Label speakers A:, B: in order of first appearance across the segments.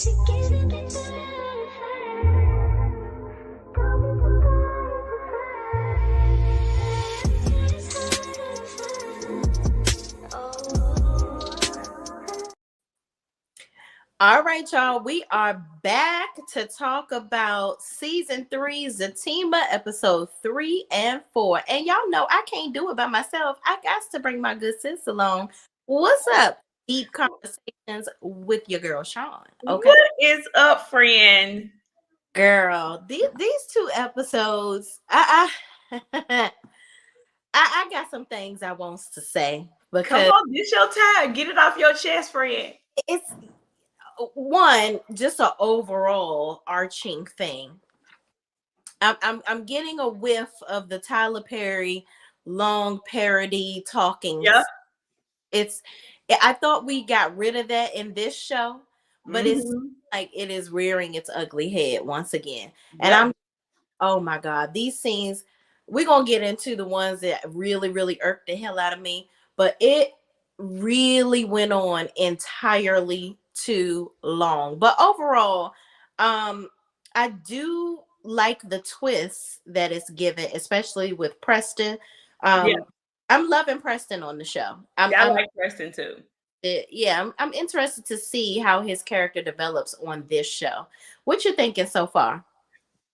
A: All right, y'all. We are back to talk about season 3, Zatima, episode 3 and 4. And y'all know I can't do it by myself. I got to bring my good sis along. What's up? Deep conversations with your girl Sean. Okay.
B: What is up, friend?
A: Girl, these 2 episodes, I I got some things I want to say
B: Come
A: because
B: on, this your time. Get it off your chest, friend.
A: it's one, just an overall arching thing. I'm getting a whiff of the Tyler Perry long parody talking.
B: Yep.
A: I thought we got rid of that in this show, but it's like it is rearing its ugly head once again. And oh my God, these scenes, we're gonna get into the ones that really, really irked the hell out of me, but it really went on entirely too long. But overall, I do like the twist that is given, especially with Preston. I'm loving Preston on the show.
B: I like Preston too.
A: I'm interested to see how his character develops on this show. What you thinking so far?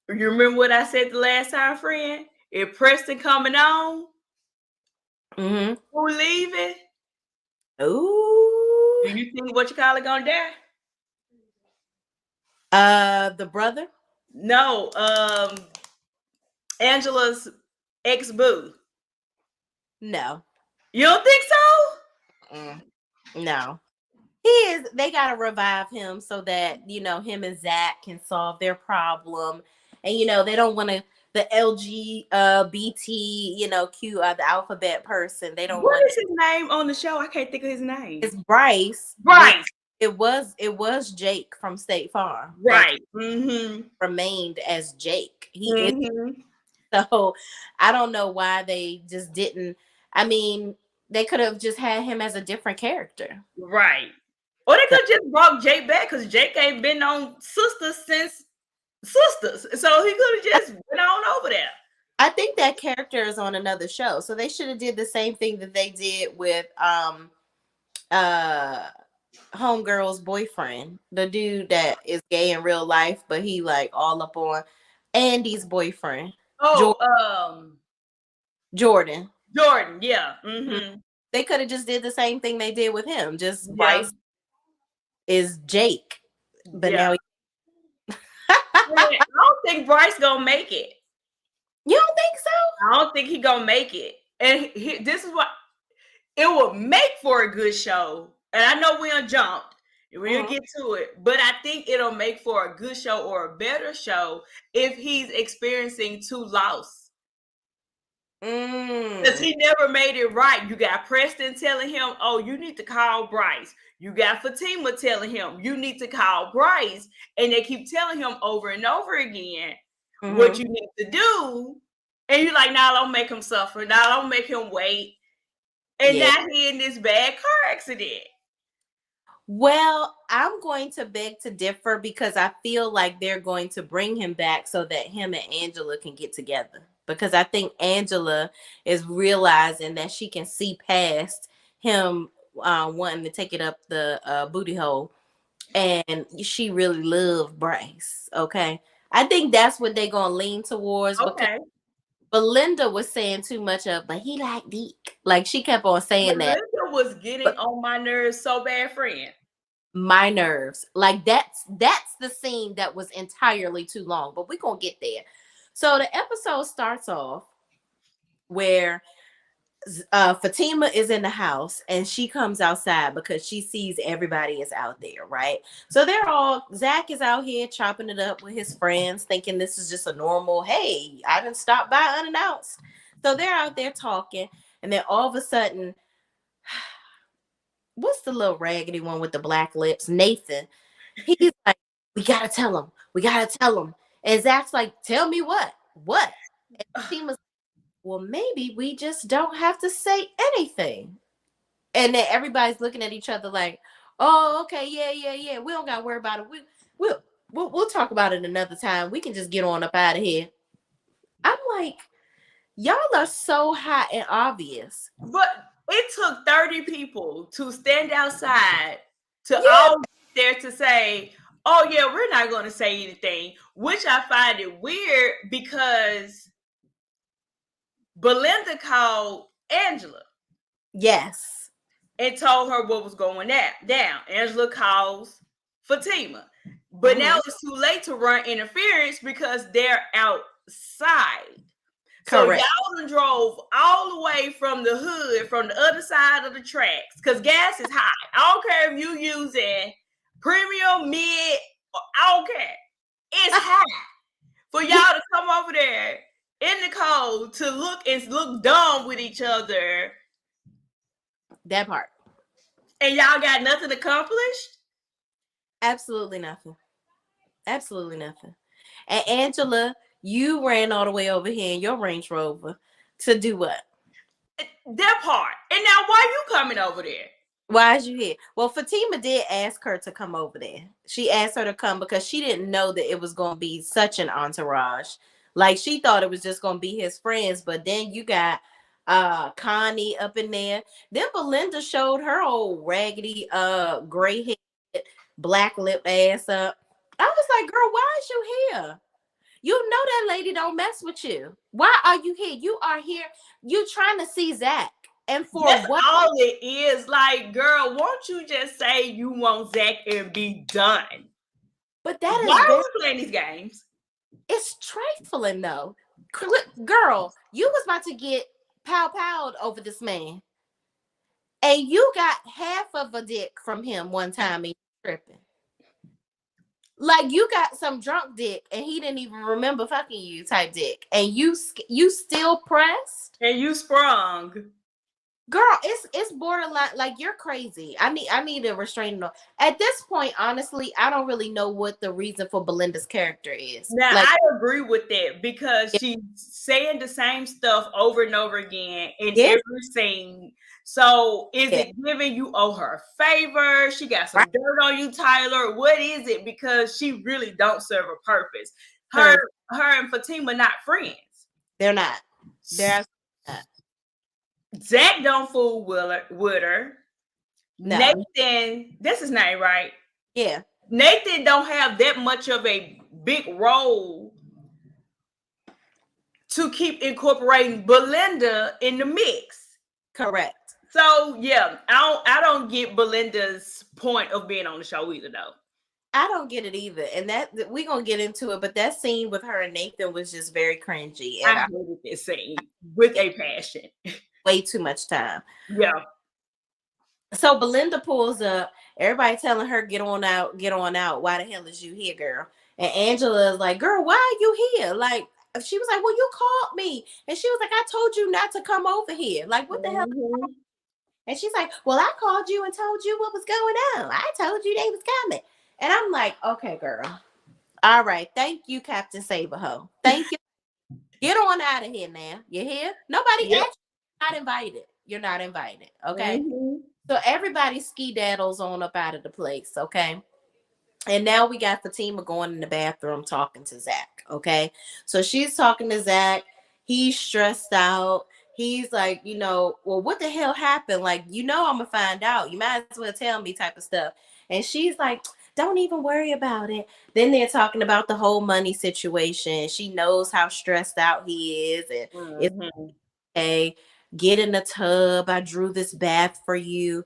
B: You remember what I said the last time, friend? If Preston coming on, who leaving?
A: Ooh.
B: Do you think what you call it gonna
A: die? The brother?
B: No, Angela's ex-boo.
A: No.
B: You don't think so?
A: No. They gotta revive him so that, him and Zach can solve their problem. And, they don't want to, the LGBT, Q, the alphabet person. They don't
B: What is his name on the show? I can't think of his name.
A: It's Bryce.
B: Bryce.
A: It was Jake from State Farm.
B: Right.
A: Remained as Jake. So I don't know why they just didn't. I mean, they could have just had him as a different character.
B: Right. Or they could have just brought Jake back because Jake ain't been on Sisters since Sisters. So he could have just went on over there.
A: I think that character is on another show. So they should have did the same thing that they did with Homegirl's boyfriend, the dude that is gay in real life, but he like all up on Andy's boyfriend. Jordan.
B: Yeah.
A: They could have just did the same thing they did with him. Just Bryce is Jake, but now
B: I don't think Bryce gonna make it.
A: You don't think so?
B: I don't think he gonna make it. And this is what it will make for a good show. And I know we'll jump. We'll get to it. But I think it'll make for a good show or a better show if he's experiencing 2 losses. Because he never made it right. You got Preston telling him, oh, you need to call Bryce. You got Fatima telling him, you need to call Bryce. And they keep telling him over and over again what you need to do. And you're like, nah, don't make him suffer. Nah, don't make him wait. And now he in this bad car accident.
A: Well, I'm going to beg to differ because I feel like they're going to bring him back so that him and Angela can get together. Because I think Angela is realizing that she can see past him wanting to take it up the booty hole. And she really loved Bryce. Okay. I think that's what they're going to lean towards.
B: Okay.
A: But Linda was saying too much of, but he like Deke. Like she kept on saying that.
B: Linda was getting on my nerves so bad, friend.
A: My nerves. Like that's the scene that was entirely too long. But we're going to get there. So the episode starts off where Fatima is in the house and she comes outside because she sees everybody is out there, right? So Zach is out here chopping it up with his friends, thinking this is just a normal, hey, I didn't stop by unannounced. So they're out there talking, and then all of a sudden, what's the little raggedy one with the black lips? Nathan. He's like, we gotta tell him. And Zach's like, tell me what? What? And Fatima's well, maybe we just don't have to say anything. And then everybody's looking at each other like, oh, okay, yeah. We don't got to worry about it. we'll talk about it another time. We can just get on up out of here. I'm like, y'all are so hot and obvious.
B: But it took 30 people to stand outside to
A: Yeah.
B: all get there to say, oh yeah, we're not going to say anything, which I find it weird because Belinda called Angela.
A: Yes.
B: And told her what was going down. Angela calls Fatima. But now it's too late to run interference because they're outside.
A: Correct.
B: So y'all done drove all the way from the hood, from the other side of the tracks, because gas is high. I don't care if you using premium, mid, I don't care. It's high. For y'all to come over there in the cold to look dumb with each other.
A: That part.
B: And y'all got nothing accomplished?
A: Absolutely nothing. Absolutely nothing. And Angela, you ran all the way over here in your Range Rover to do what?
B: That part. And now why you coming over there?
A: Why is you here? Well, Fatima did ask her to come over there. She asked her to come because she didn't know that it was going to be such an entourage. Like, she thought it was just going to be his friends, but then you got Connie up in there. Then Belinda showed her old raggedy gray head, black lip ass up. I was like, girl, why is you here? You know that lady don't mess with you. Why are you here? You are here. You trying to see Zach. And for
B: that's
A: what?
B: all it is. Like, girl, won't you just say you want Zach and be done?
A: But that
B: why
A: is
B: are we playing these games?
A: It's trifling though. Girl, you was about to get pow-powed over this man. And you got half of a dick from him one time and you tripping. Like, you got some drunk dick and he didn't even remember fucking you type dick. And you still pressed?
B: And you sprung.
A: Girl, it's borderline. Like, you're crazy. I need a restraining order. At this point, honestly, I don't really know what the reason for Belinda's character is.
B: Now,
A: like,
B: I agree with that because she's saying the same stuff over and over again in every scene. So is it giving you owe her a favor? She got some dirt on you, Tyler. What is it? Because she really don't serve a purpose. Her and Fatima not friends.
A: They're not. They're not.
B: Zach don't fool with her.
A: No.
B: Nathan, that's his name, right?
A: Yeah.
B: Nathan don't have that much of a big role to keep incorporating Belinda in the mix.
A: Correct.
B: So yeah, I don't get Belinda's point of being on the show either, though.
A: I don't get it either, and that we're gonna get into it. But that scene with her and Nathan was just very cringy. And
B: I hated this scene with a passion.
A: Way too much time.
B: Yeah.
A: So Belinda pulls up. Everybody telling her, "Get on out, get on out." Why the hell is you here, girl? And Angela is like, "Girl, why are you here?" Like, she was like, "Well, you called me," and she was like, "I told you not to come over here." Like, what the hell? And she's like, "Well, I called you and told you what was going on. I told you they was coming." And I'm like, "Okay, girl. All right. Thank you, Captain Saberho. Thank you. Get on out of here now. You hear? Nobody asked you. Not invited. You're not invited. Okay." So everybody ski-daddles on up out of the place. Okay. And now we got Fatima going in the bathroom talking to Zach. Okay. So she's talking to Zach. He's stressed out. He's like, well, what the hell happened? Like, I'm going to find out. You might as well tell me type of stuff. And she's like, don't even worry about it. Then they're talking about the whole money situation. She knows how stressed out he is. And it's okay. Get in the tub. I drew this bath for you.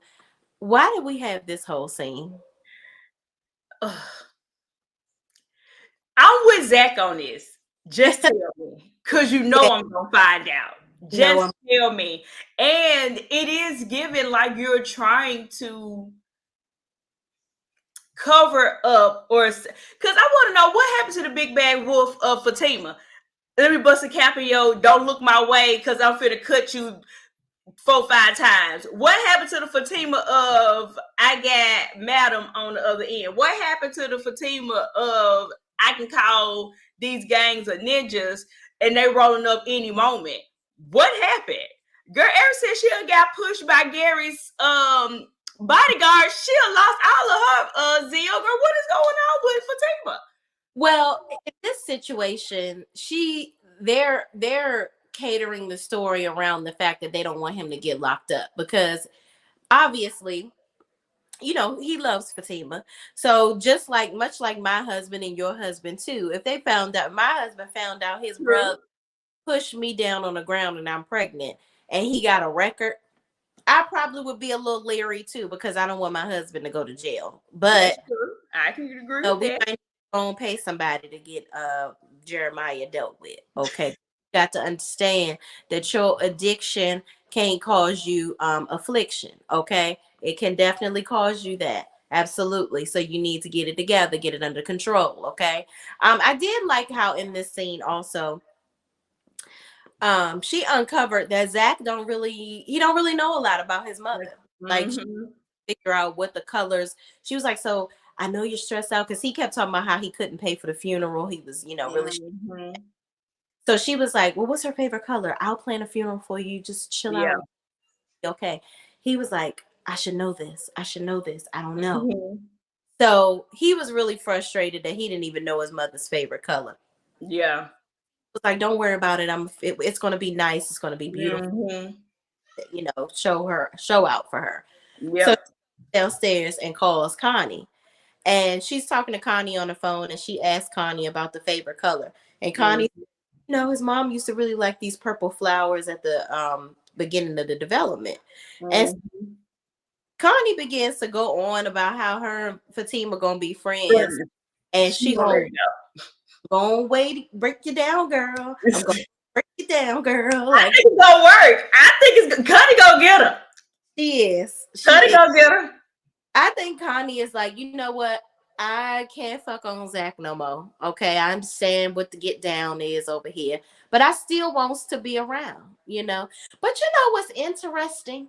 A: Why did we have this whole scene?
B: I'm with Zach on this. Just tell me. Because I'm going to find out. Just tell me. And it is given like you're trying to cover up because I want to know what happened to the big bad wolf of Fatima. Let me bust a cap in yo. Don't look my way because I'm finna cut you 4-5 times. What happened to the Fatima of I got Madam on the other end? What happened to the Fatima of I can call these gangs of ninjas and they rolling up any moment? What happened? Girl, ever since she got pushed by Gary's bodyguard, she lost all of her zeal. Girl, what is going on with Fatima?
A: Well, in this situation, they're catering the story around the fact that they don't want him to get locked up because obviously, he loves Fatima. So just like much like my husband and your husband too, if they found out my husband found out his
B: True.
A: brother pushed me down on the ground and I'm pregnant and he got a record, I probably would be a little leery too because I don't want my husband to go to jail.
B: That's
A: But
B: true. I can agree with
A: we
B: that.
A: might go and pay somebody to get Jeremiah dealt with. Okay. You got to understand that your addiction can't cause you affliction. Okay. It can definitely cause you that. Absolutely. So you need to get it together, get it under control. Okay. I did like how in this scene also she uncovered that Zach don't really know a lot about his mother. Like
B: Mm-hmm.
A: figure out what the colors. She was like, so I know you're stressed out because he kept talking about how he couldn't pay for the funeral. He was, really.
B: Mm-hmm.
A: So she was like, well, what's her favorite color? I'll plan a funeral for you. Just chill
B: Yeah.
A: out. Okay. He was like, I should know this. I should know this. I don't know.
B: Mm-hmm.
A: So he was really frustrated that he didn't even know his mother's favorite color.
B: Yeah.
A: Was like, don't worry about it. It's going to be nice. It's going to be beautiful.
B: Mm-hmm.
A: Show out for her. So
B: Yep.
A: downstairs and calls Connie. And she's talking to Connie on the phone and she asked Connie about the favorite color. And Connie,
B: Mm-hmm.
A: his mom used to really like these purple flowers at the beginning of the development. And
B: Mm-hmm.
A: Connie begins to go on about how her and Fatima gonna be friends. And she
B: She
A: gonna
B: already
A: wait, break you down, girl. I'm
B: know.
A: gonna break you down, girl.
B: I
A: Like
B: think it's gonna work. I think it's Cuddy gonna get her.
A: she is.
B: Cuddy gonna get her.
A: I think Connie is like, you know what? I can't fuck on Zach no more. Okay, I understand what the get down is over here, but I still wants to be around. But what's interesting?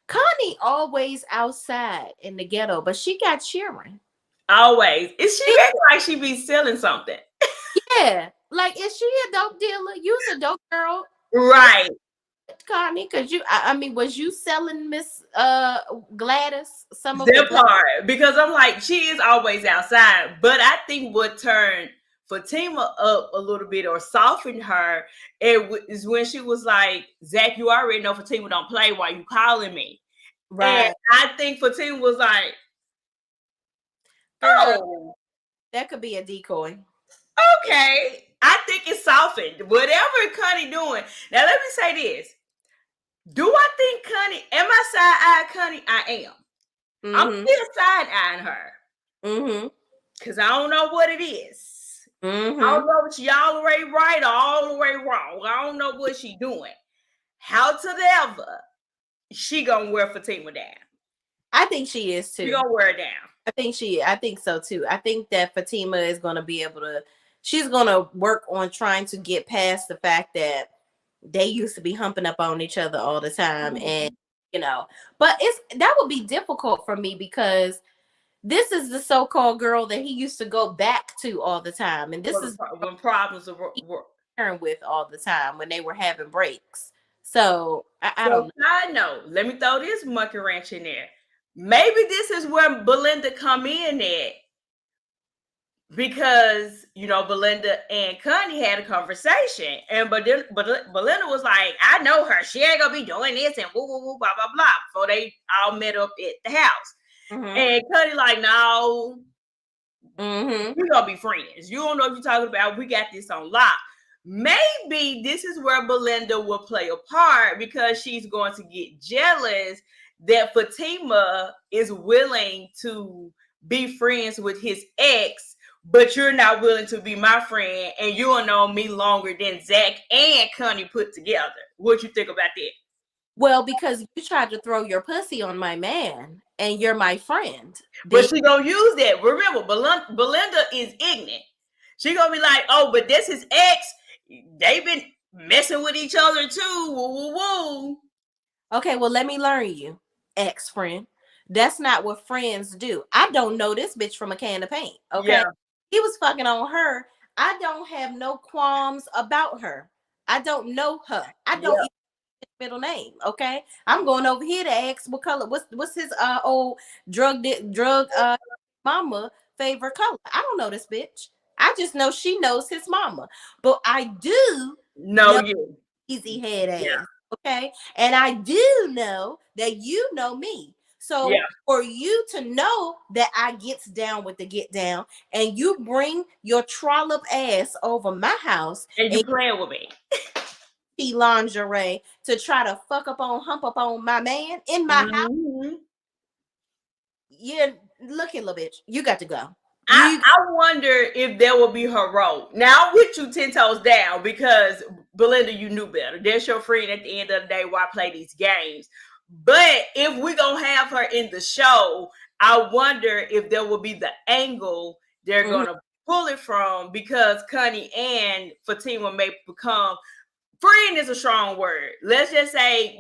A: Connie always outside in the ghetto, but she got cheering.
B: Always. Is she acting like she be selling something?
A: Yeah, like is she a dope dealer? You's a dope girl,
B: Right.
A: Connie. Cause I mean, was you selling Miss Gladys some of the
B: That part. Because I'm like, she is always outside. But I think what turned Fatima up a little bit or softened her is when she was like, Zach, you already know Fatima don't play. Why you calling me? And
A: right?
B: I think Fatima was like,
A: Girl,
B: oh,
A: that could be a decoy.
B: okay. I think it softened. Whatever Connie doing. Now let me say this. Do I think Connie, am I side-eyeing Connie? I am. I'm
A: Mm-hmm.
B: still side-eyeing her.
A: Mm-hmm.
B: Because I don't know what it is. I
A: Mm-hmm.
B: don't know if she all the way right or all the way wrong. I don't know what she doing. Howsoever, she gonna wear Fatima down.
A: I think she is too.
B: She gonna wear her down.
A: I think so too. I think that Fatima is gonna be able to she's gonna work on trying to get past the fact that they used to be humping up on each other all the time. And but that would be difficult for me because this is the so-called girl that he used to go back to all the time. And this is
B: When problems were
A: with all the time when they were having breaks. So I don't
B: so
A: know.
B: I know. Let me throw this monkey wrench in there. Maybe this is where Belinda come in at because Belinda and Connie had a conversation, and but Belinda was like, "I know her. She ain't gonna be doing this and woo woo woo blah blah blah." Before they all met up at the house, and Connie like, "No, we're gonna be friends. You don't know what you're talking about. We got this on lock." Maybe this is where Belinda will play a part because she's going to get jealous that Fatima is willing to be friends with his ex, but you're not willing to be my friend, and you don't know me longer than Zach and Connie put together. What you think about that?
A: Well, because you tried to throw your pussy on my man and you're my friend.
B: But she gonna use that. Remember, Belinda is ignorant. She gonna be like, "Oh, but this his ex. They've been messing with each other too." Woo woo woo.
A: Okay, well, let me learn you, ex-friend. That's not what friends do. I don't know this bitch from a can of paint. Okay.
B: Yeah,
A: He was fucking on her. I don't have no qualms about her. I don't know her. I don't
B: yeah.
A: even middle name. Okay, I'm going over here to ask what color. What's his old drug mama favorite color? I don't know this bitch. I just know she knows his mama, but I do
B: No,
A: know
B: you.
A: easy head
B: Yeah.
A: ass. Okay, and I do know that you know me.
B: Yeah.
A: So for you to know that I gets down with the get down, and you bring your trollop ass over my house
B: And you
A: and
B: playing with me.
A: see lingerie to try to hump up on my man in my house.
B: Mm-hmm.
A: Yeah, look here, little bitch. You got to go.
B: I,
A: You
B: I wonder if there will be her role. Now I'm with you 10 toes down because Belinda, you knew better. That's your friend at the end of the day. Why play these games? But if we're gonna have her in the show, I wonder if there will be the angle they're
A: mhm.
B: gonna pull it from, because Connie and Fatima may become, friend is a strong word. Let's just say,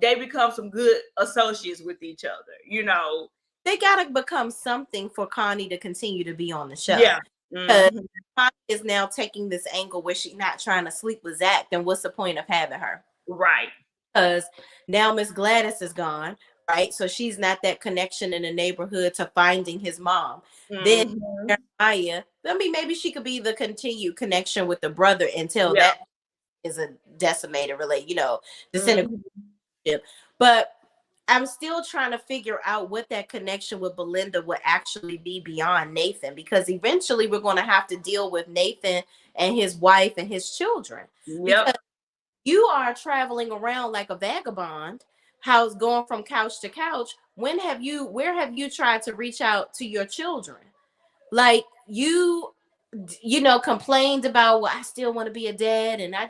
B: they become some good associates with each other.
A: They gotta become something for Connie to continue to be on the show.
B: Yeah.
A: Because
B: Hmm.
A: Connie is now taking this angle where she's not trying to sleep with Zach. Then what's the point of having her?
B: Right.
A: Because now Miss Gladys is gone, right? So she's not that connection in the neighborhood to finding his mom. Then
B: Hmm.
A: Jeremiah, I mean, maybe she could be the continued connection with the brother until
B: Yeah.
A: that is a decimated relate, disintegrated.
B: Hmm.
A: But I'm still trying to figure out what that connection with Belinda would actually be beyond Nathan, because eventually we're going to have to deal with Nathan and his wife and his children.
B: Yep.
A: Because you are traveling around like a vagabond, house going from couch to couch. Where have you tried to reach out to your children? Like complained about, well, I still want to be a dad, and I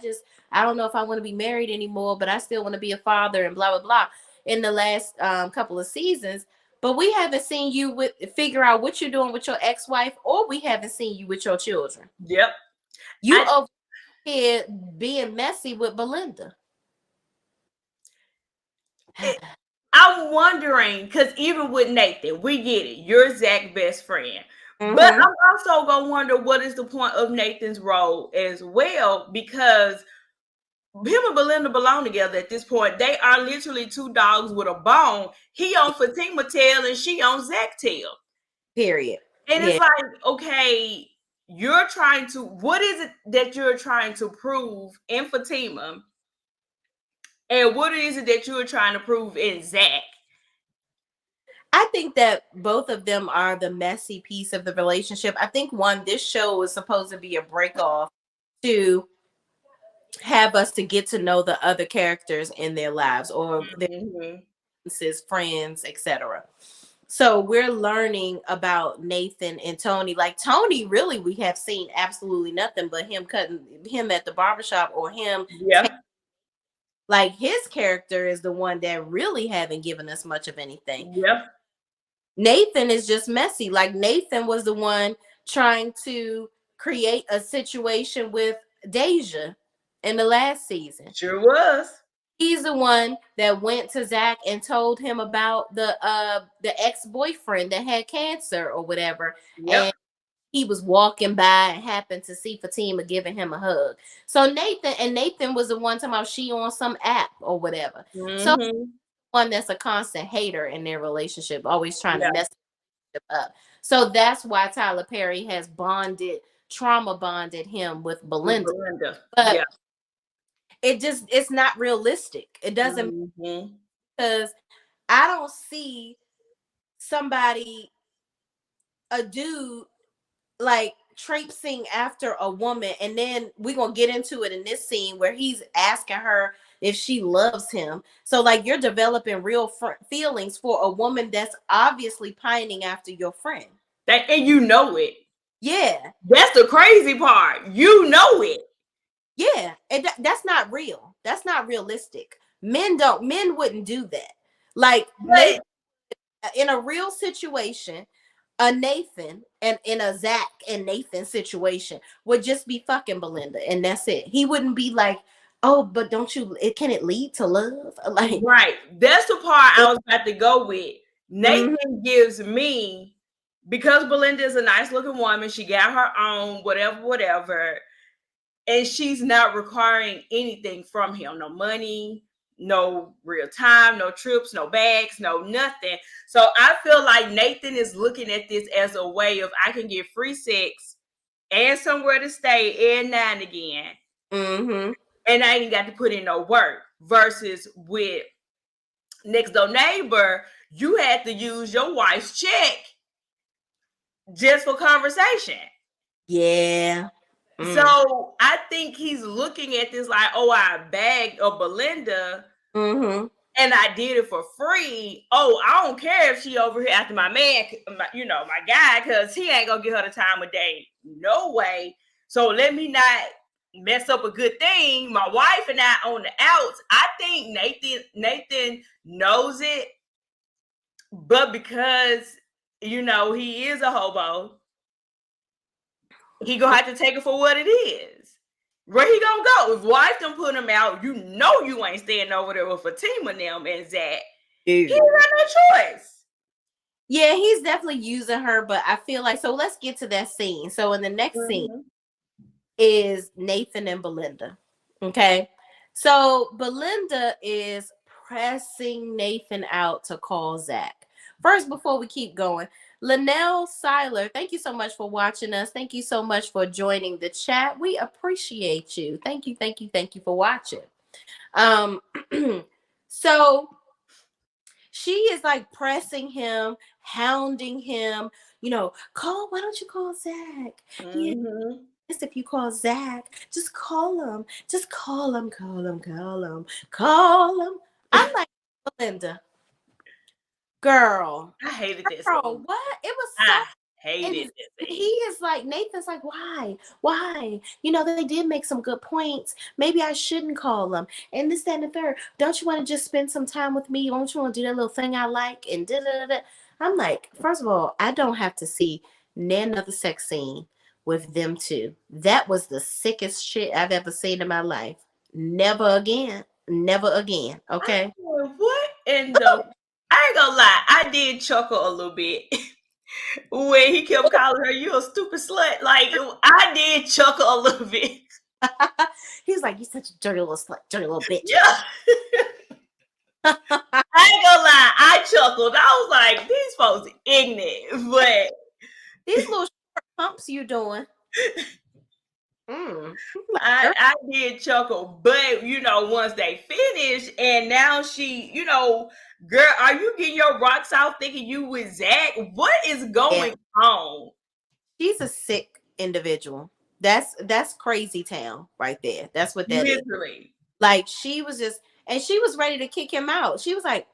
A: don't know if I want to be married anymore, but I still want to be a father, and blah blah blah, in the last couple of seasons. But we haven't seen you figure out what you're doing with your ex-wife, or we haven't seen you with your children.
B: Yep.
A: You
B: I
A: over here being messy with Belinda.
B: it, I'm wondering, because even with Nathan, we get it. You're Zach's best friend. But
A: Mm-hmm.
B: I'm also gonna wonder what is the point of Nathan's role as well, because him and Belinda belong together at this point. They are literally two dogs with a bone. He on Fatima tail and she on Zach tail.
A: Period.
B: And it's
A: Yeah.
B: like, okay, what is it that you're trying to prove in Fatima? And what is it that you're trying to prove in Zach?
A: I think that both of them are the messy piece of the relationship. I think this show is supposed to be a break off to have us to get to know the other characters in their lives, or their
B: Mm-hmm.
A: friends, etc. So we're learning about Nathan and Tony. Like Tony, really, we have seen absolutely nothing but him cutting him at the barbershop, or him.
B: Yeah.
A: Like his character is the one that really haven't given us much of anything.
B: Yeah.
A: Nathan is just messy. Like Nathan was the one trying to create a situation with Deja in the last season.
B: Sure was.
A: He's the one that went to Zach and told him about the ex-boyfriend that had cancer or whatever.
B: Yep.
A: And he was walking by and happened to see Fatima giving him a hug. So Nathan was the one talking about she on some app or whatever. So
B: Mm-hmm.
A: one that's a constant hater in their relationship, always trying to
B: Yeah.
A: mess it up. So that's why Tyler Perry has trauma bonded him with
B: With
A: Belinda.
B: Belinda.
A: But
B: Yeah.
A: it's not realistic. It doesn't,
B: Mm-hmm.
A: because I don't see somebody, a dude, like traipsing after a woman, and then we're gonna get into it in this scene where he's asking her if she loves him. So like you're developing real feelings for a woman that's obviously pining after your friend.
B: And you know it.
A: Yeah,
B: That's the crazy part. You know it.
A: yeah, and that's not real. That's not realistic. Men wouldn't do that. Like Nathan,
B: But
A: in a real situation, a Nathan and in a Zach and Nathan situation would just be fucking Belinda, and that's it. He wouldn't be like, oh, but don't you? Can it lead to love? Like,
B: right. That's the part I was about to go with.
A: mhm.
B: Nathan gives me, because Belinda is a nice looking woman, she got her own, whatever, whatever. And she's not requiring anything from him. No money, no real time, no trips, no bags, no nothing. So I feel like Nathan is looking at this as a way of I can get free sex and somewhere to stay and now and again.
A: Mm-hmm.
B: And I ain't got to put in no work. Versus with Next Door Neighbor, you had to use your wife's check just for conversation.
A: Yeah.
B: So I think he's looking at this like, oh, I bagged a Belinda and I did it for free. Oh, I don't care if she over here after my man, my guy, because he ain't gonna get her the time of day. No way. So let me not mess up a good thing. My wife and I on the outs. I think Nathan knows it, but because he is a hobo, he gonna have to take it for what it is. Where he gonna go? If wife done put him out, you ain't staying over there with Fatima them and Zach. He got no choice.
A: Yeah, he's definitely using her, but I feel like, so let's get to that scene. So in the next scene is Nathan and Belinda. Okay. So Belinda is pressing Nathan out to call Zach. First, before we keep going, Linnell Seiler, thank you so much for watching us. Thank you so much for joining the chat. We appreciate you. Thank you for watching. So she is like pressing him, hounding him, why don't you call Zach? Yeah. If you call Zach, just call him. Just call him. I'm like, Belinda, girl.
B: I hated this.
A: Girl, what? It was so.
B: I hated this.
A: He is like, Nathan's like, why? They did make some good points. Maybe I shouldn't call them. And this, that, and the third. Don't you want to just spend some time with me? Don't you want to do that little thing I like? And da-da-da-da. I'm like, first of all, I don't have to see another sex scene with them two. That was the sickest shit I've ever seen in my life. Never again. Okay.
B: What in the? I ain't gonna lie. I did chuckle a little bit when he kept calling her, "You a stupid slut." Like I did chuckle a little bit.
A: He's like, "You such a dirty little slut, dirty little bitch."
B: Yeah. I ain't gonna lie. I chuckled. I was like, "These folks ignorant," but
A: these little short pumps you doing.
B: I did chuckle, but once they finished, and now she, girl, are you getting your rocks out thinking you with Zach? What is going on?
A: She's a sick individual. That's crazy town right there. That's what that
B: Literally.
A: Is. Like she was ready to kick him out. She was like,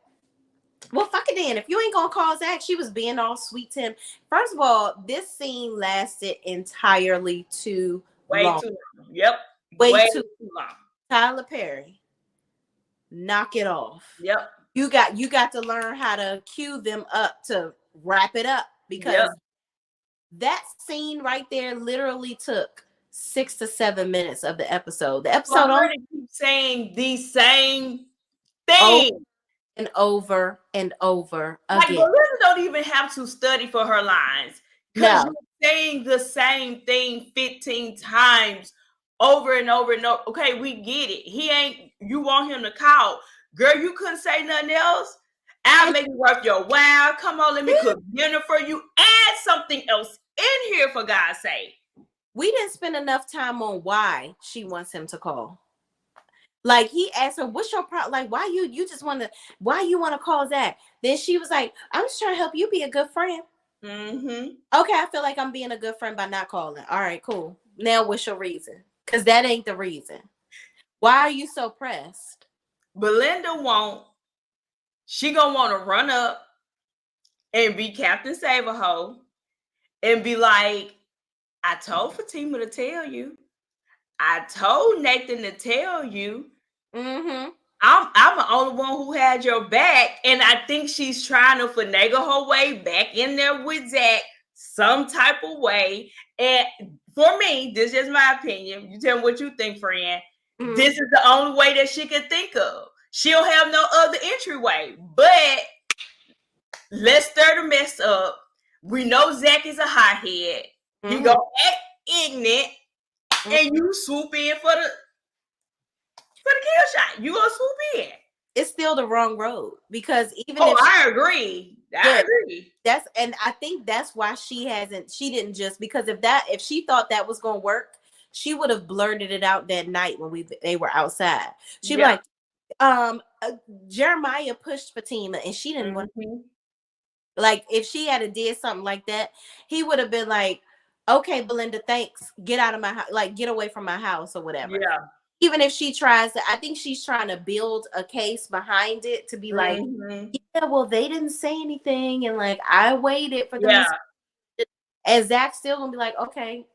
A: well, fuck it then. If you ain't gonna call Zach, she was being all sweet to him. First of all, this scene lasted entirely too long.
B: Too long. Yep.
A: Way too long. Tyler Perry, knock it off.
B: Yep.
A: You got to learn how to cue them up to wrap it up, because that scene right there literally took 6 to 7 minutes of the episode. The episode
B: only keep saying the same thing
A: over and over again.
B: Like Belinda don't even have to study for her lines, because you're saying the same thing 15 times over and over and over. Okay, we get it. You want him to call. Girl, you couldn't say nothing else. I'll make it worth your while. Come on, let me cook dinner for you. Add something else in here, for God's sake.
A: We didn't spend enough time on why she wants him to call. Like he asked her, what's your problem? Like, why you want to call Zach? Then she was like, I'm just trying to help you be a good friend. Okay, I feel like I'm being a good friend by not calling. All right, cool. Now what's your reason? Because that ain't the reason. Why are you so pressed?
B: Belinda she gonna want to run up and be Captain Save-A-Ho and be like, I told Fatima to tell you. I told Nathan to tell you. I'm the only one who had your back. And I think she's trying to finagle her way back in there with Zach some type of way. And for me, this is my opinion. You tell me what you think, friend. This is the only way that she can think of. She'll have no other entryway. But let's stir the mess up. We know Zach is a hothead. He gonna act ignorant, and you swoop in for the kill shot. You gonna swoop in.
A: it's still the wrong road, because even
B: Oh,
A: if she,
B: I agree. I
A: yeah,
B: agree.
A: and I think that's why she didn't just, because if she thought that was gonna work, she would have blurted it out that night when they were outside. She'd be
B: Yeah.
A: like, Jeremiah pushed Fatima and she didn't want,
B: Mm-hmm.
A: like, if she had did something like that, he would have been like, okay, Belinda, thanks, get out of my house, like get away from my house or whatever.
B: Yeah.
A: Even if she tries to, I think she's trying to build a case behind it to be like,
B: Mm-hmm.
A: yeah, well, they didn't say anything, and like I waited for them to
B: Yeah.
A: say, and Zach's still gonna be like, okay,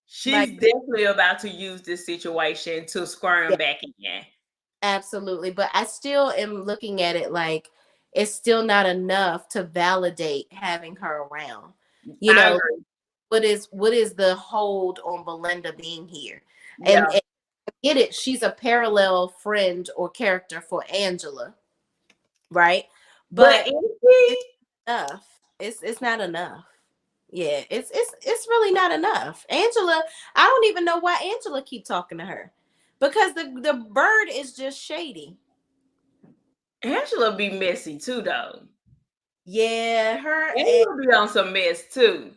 B: She's
A: like,
B: definitely about to use this situation to
A: yeah,
B: squirm back again.
A: absolutely. But I still am looking at it like it's still not enough to validate having her around. You
B: I
A: know,
B: agree.
A: what is the hold on Belinda being here?
B: Yeah.
A: And I get it, she's a parallel friend or character for Angela, right?
B: But
A: But
B: is
A: it's
B: he?
A: enough. It's not enough. Yeah, it's really not enough. Angela, I don't even know why Angela keep talking to her, because the bird is just shady.
B: Angela be messy too, though.
A: Yeah, her and
B: Angela be on some mess too.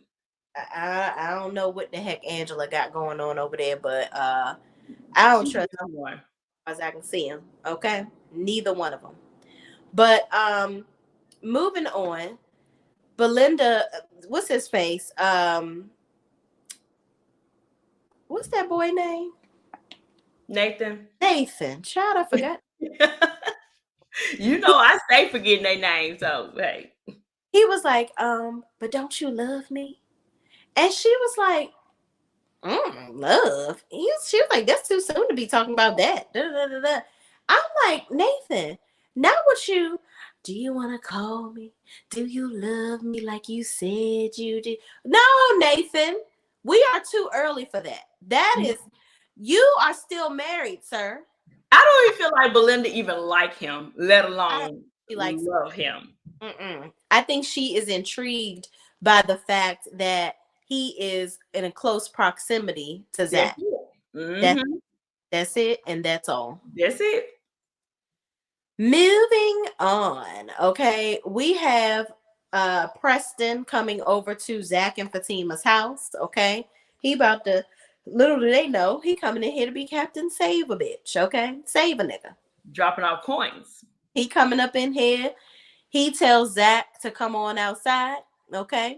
A: I don't know what the heck Angela got going on over there, but I don't
B: She be
A: trust
B: on one.
A: as I can see them. Okay, neither one of them. But moving on, Belinda, what's his face? What's that boy name?
B: Nathan.
A: Nathan. Child, I forgot.
B: You know I stay forgetting their names, so hey.
A: He was like, but don't you love me? And she was like, love. She was like, that's too soon to be talking about that. Da, da, da, da. I'm like, Nathan, not what you. Do you want to call me? Do you love me like you said you did? No, Nathan, we are too early for that. That is, you are still married, sir.
B: I don't even feel like Belinda even like him, let
A: I don't
B: alone
A: feel like,
B: love him.
A: I think she is intrigued by the fact that he is in a close proximity to
B: That's
A: Zach.
B: it.
A: That
B: Mm-hmm.
A: that's it, and that's all.
B: That's it.
A: Moving on. Okay, we have Preston coming over to Zach and Fatima's house. Okay, he about to. Little do they know, he coming in here to be Captain Save a bitch. Okay, save a nigga.
B: Dropping off coins.
A: He coming up in here. He tells Zach to come on outside. Okay,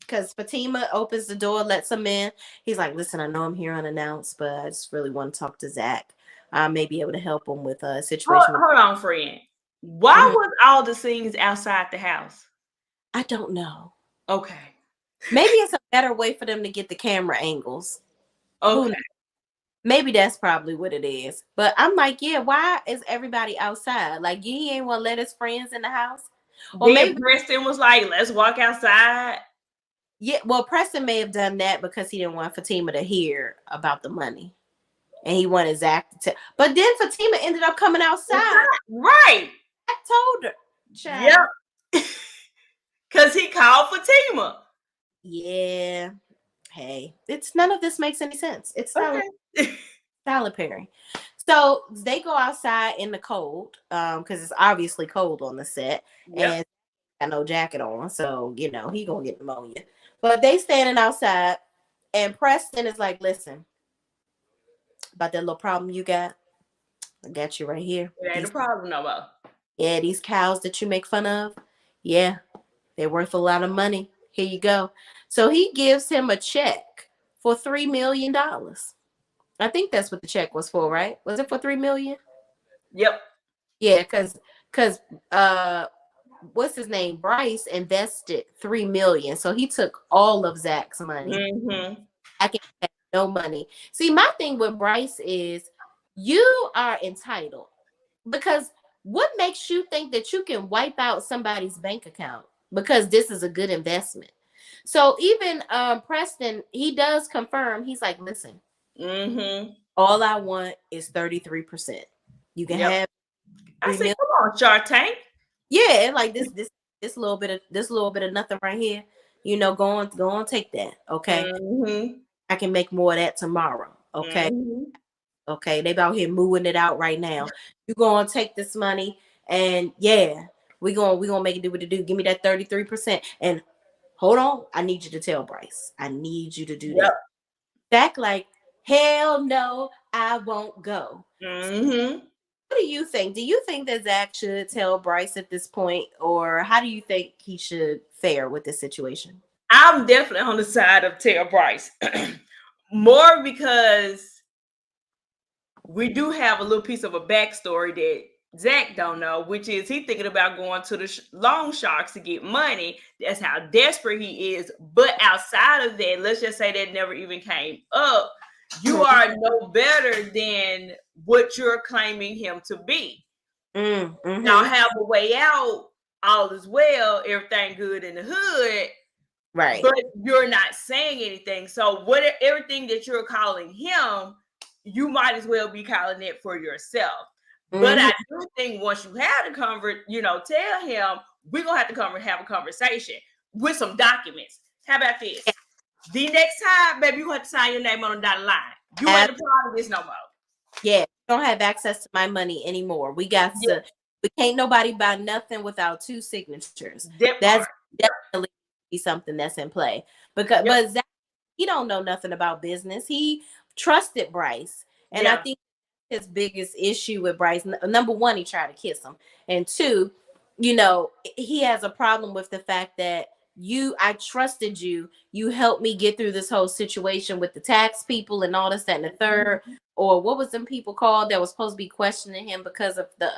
A: because Fatima opens the door, lets him in. He's like, listen, I know I'm here unannounced, but I just really want to talk to Zach. I may be able to help him with a situation.
B: Hold on, friend. Why
A: Mhm.
B: was all the scenes outside the house?
A: I don't know.
B: Okay.
A: Maybe it's a better way for them to get the camera angles. Who
B: Okay.
A: knows? Maybe that's probably what it is. But I'm like, yeah, why is everybody outside? Like, he ain't want to let his friends in the house. Or
B: Then
A: maybe,
B: Preston was like, let's walk outside.
A: yeah, well, Preston may have done that because he didn't want Fatima to hear about the money. And he wanted Zach to tell. But then Fatima ended up coming outside.
B: Right.
A: I told her,
B: Yep.
A: child.
B: Because he called Fatima.
A: Yeah. Hey, it's none of this makes any sense. It's
B: Okay.
A: Tyler Perry. So they go outside in the cold, because it's obviously cold on the set,
B: Yep.
A: and got no jacket on, so he gonna get pneumonia. But they standing outside, and Preston is like, "Listen, about that little problem you got, I got you right here.
B: It ain't a problem no more.
A: These cows that you make fun of, yeah, they're worth a lot of money. Here you go." So he gives him a check for $3 million. I think that's what the check was for, right? Was it for 3 million?
B: Yep.
A: Yeah, because uh what's his name? Bryce invested 3 million. So he took all of Zach's money.
B: Mm-hmm.
A: I can have no money. See, my thing with Bryce is you are entitled, because what makes you think that you can wipe out somebody's bank account because this is a good investment? So even Preston, he does confirm, he's like, listen,
B: Mm-hmm.
A: all I want is 33%. You can
B: Yep.
A: have
B: I
A: three
B: said,
A: million.
B: come on, Shark Tank.
A: Yeah, like this little bit of nothing right here. Go on, take that. Okay.
B: Mm-hmm.
A: I can make more of that tomorrow. Okay.
B: Mm-hmm.
A: Okay, they out here moving it out right now. You gonna take this money and yeah, we gonna make it do what it do. Give me that 33%. And hold on, I need you to tell Bryce. I need you to do
B: Yep.
A: that. Back like, hell no, I won't go.
B: Mm-hmm.
A: What do you think? Do you think that Zach should tell Bryce at this point, or how do you think he should fare with this situation?
B: I'm definitely on the side of Tara Bryce. More because we do have a little piece of a backstory that Zach don't know, which is he thinking about going to the loan sharks to get money. That's how desperate he is. But outside of that, let's just say that never even came up. You are no better than what you're claiming him to be.
A: Mm-hmm.
B: Y'all have a way out. All is well. Everything good in the hood.
A: Right.
B: But you're not saying anything. So everything that you're calling him, you might as well be calling it for yourself. Mm-hmm. But I do think once you have to tell him, we're gonna have to come and have a conversation with some documents. How about this? The next time, baby, you gonna have to sign your name on the dotted line. You ain't a part of this no more.
A: Yeah, don't have access to my money anymore. We can't nobody buy nothing without two signatures. That's definitely be something that's in play. But Zach, he don't know nothing about business. He trusted Bryce. And I think his biggest issue with Bryce, number one, he tried to kiss him. And two, he has a problem with the fact that I trusted you. You helped me get through this whole situation with the tax people and all this, that, and the third. Or what was them people called that was supposed to be questioning him because of the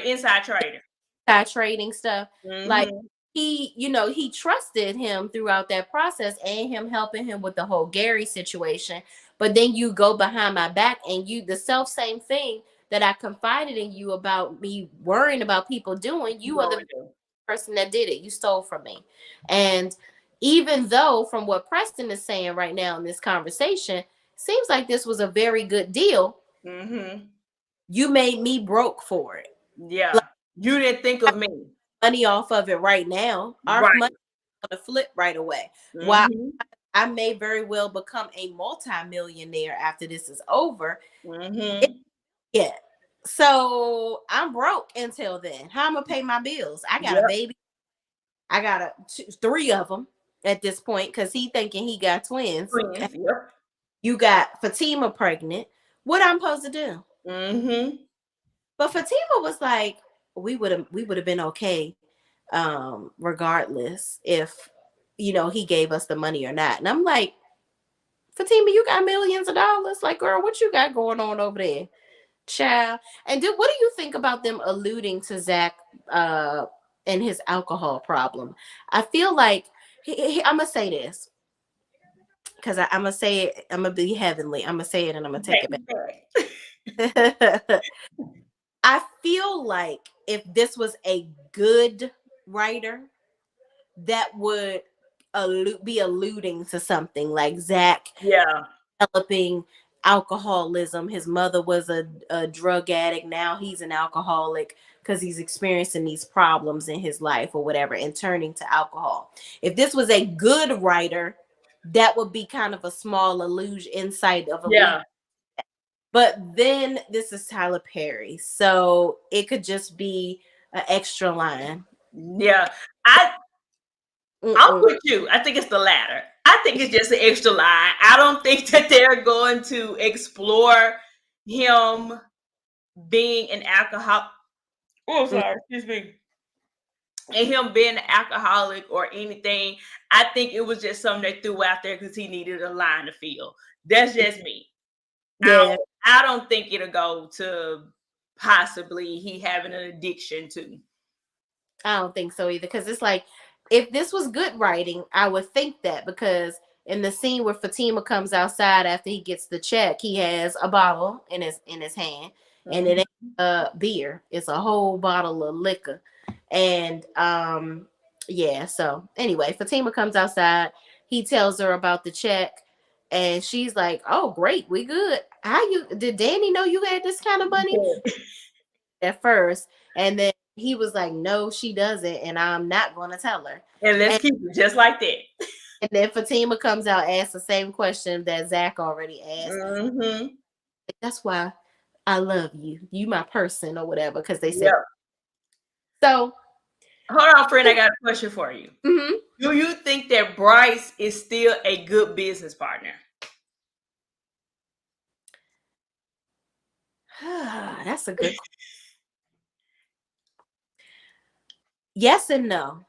B: inside
A: trading stuff. Mm-hmm. Like he trusted him throughout that process and him helping him with the whole Gary situation. But then you go behind my back and the same thing that I confided in you about me worrying about people doing, you are the person that did it. You stole from me. And even though from what Preston is saying right now in this conversation, seems like this was a very good deal. Mm-hmm. You made me broke for it.
B: Yeah. Like, you didn't think of me.
A: Money off of it right now. Our money is going to flip right away. Mm-hmm. While I may very well become a multi-millionaire after this is over. Mm-hmm. So I'm broke until then. How am I going to pay my bills? I got a baby. I got three of them at this point because he thinking he got twins. You got Fatima pregnant. What I'm supposed to do? Mm-hmm. But Fatima was like, we would have been okay, regardless if he gave us the money or not. And I'm like, Fatima, you got millions of dollars. Like, girl, what you got going on over there, child? And what do you think about them alluding to Zach and his alcohol problem? I feel like I'm gonna say this. Because I'm going to say it, I'm going to be heavenly. I'm going to say it and I'm going to take it back. I feel like if this was a good writer, that would be alluding to something like Zach developing alcoholism. His mother was a drug addict. Now he's an alcoholic because he's experiencing these problems in his life or whatever and turning to alcohol. If this was a good writer, that would be kind of a small illusion, insight of a But then this is Tyler Perry, so it could just be an extra line.
B: Yeah, I'm with you. I think it's the latter. I think it's just an extra line. I don't think that they're going to explore him being an alcoholic. Oh, sorry, excuse me. And him being an alcoholic or anything. I think it was just something they threw out there because he needed a line to fill. That's just me. Yeah. I don't think it'll go to possibly he having an addiction to.
A: I don't think so either. Because it's like, if this was good writing, I would think that, because in the scene where Fatima comes outside after he gets the check, he has a bottle in his hand, and it ain't beer. It's a whole bottle of liquor. And so anyway, Fatima comes outside. He tells her about the check, and she's like, "Oh, great, we good. Did Danny know you had this kind of money?" At first, and then he was like, "No, she doesn't, and I'm not going to tell her."
B: And let's keep it just like that.
A: And then Fatima comes out, asks the same question that Zach already asked. Mm-hmm. That's why I love you. You my person or whatever, because they said
B: Yep.
A: so.
B: Hold on, friend. I got a question for you.
A: Mhm.
B: Do you think that Bryce is still a good business partner?
A: That's a good. Yes and no.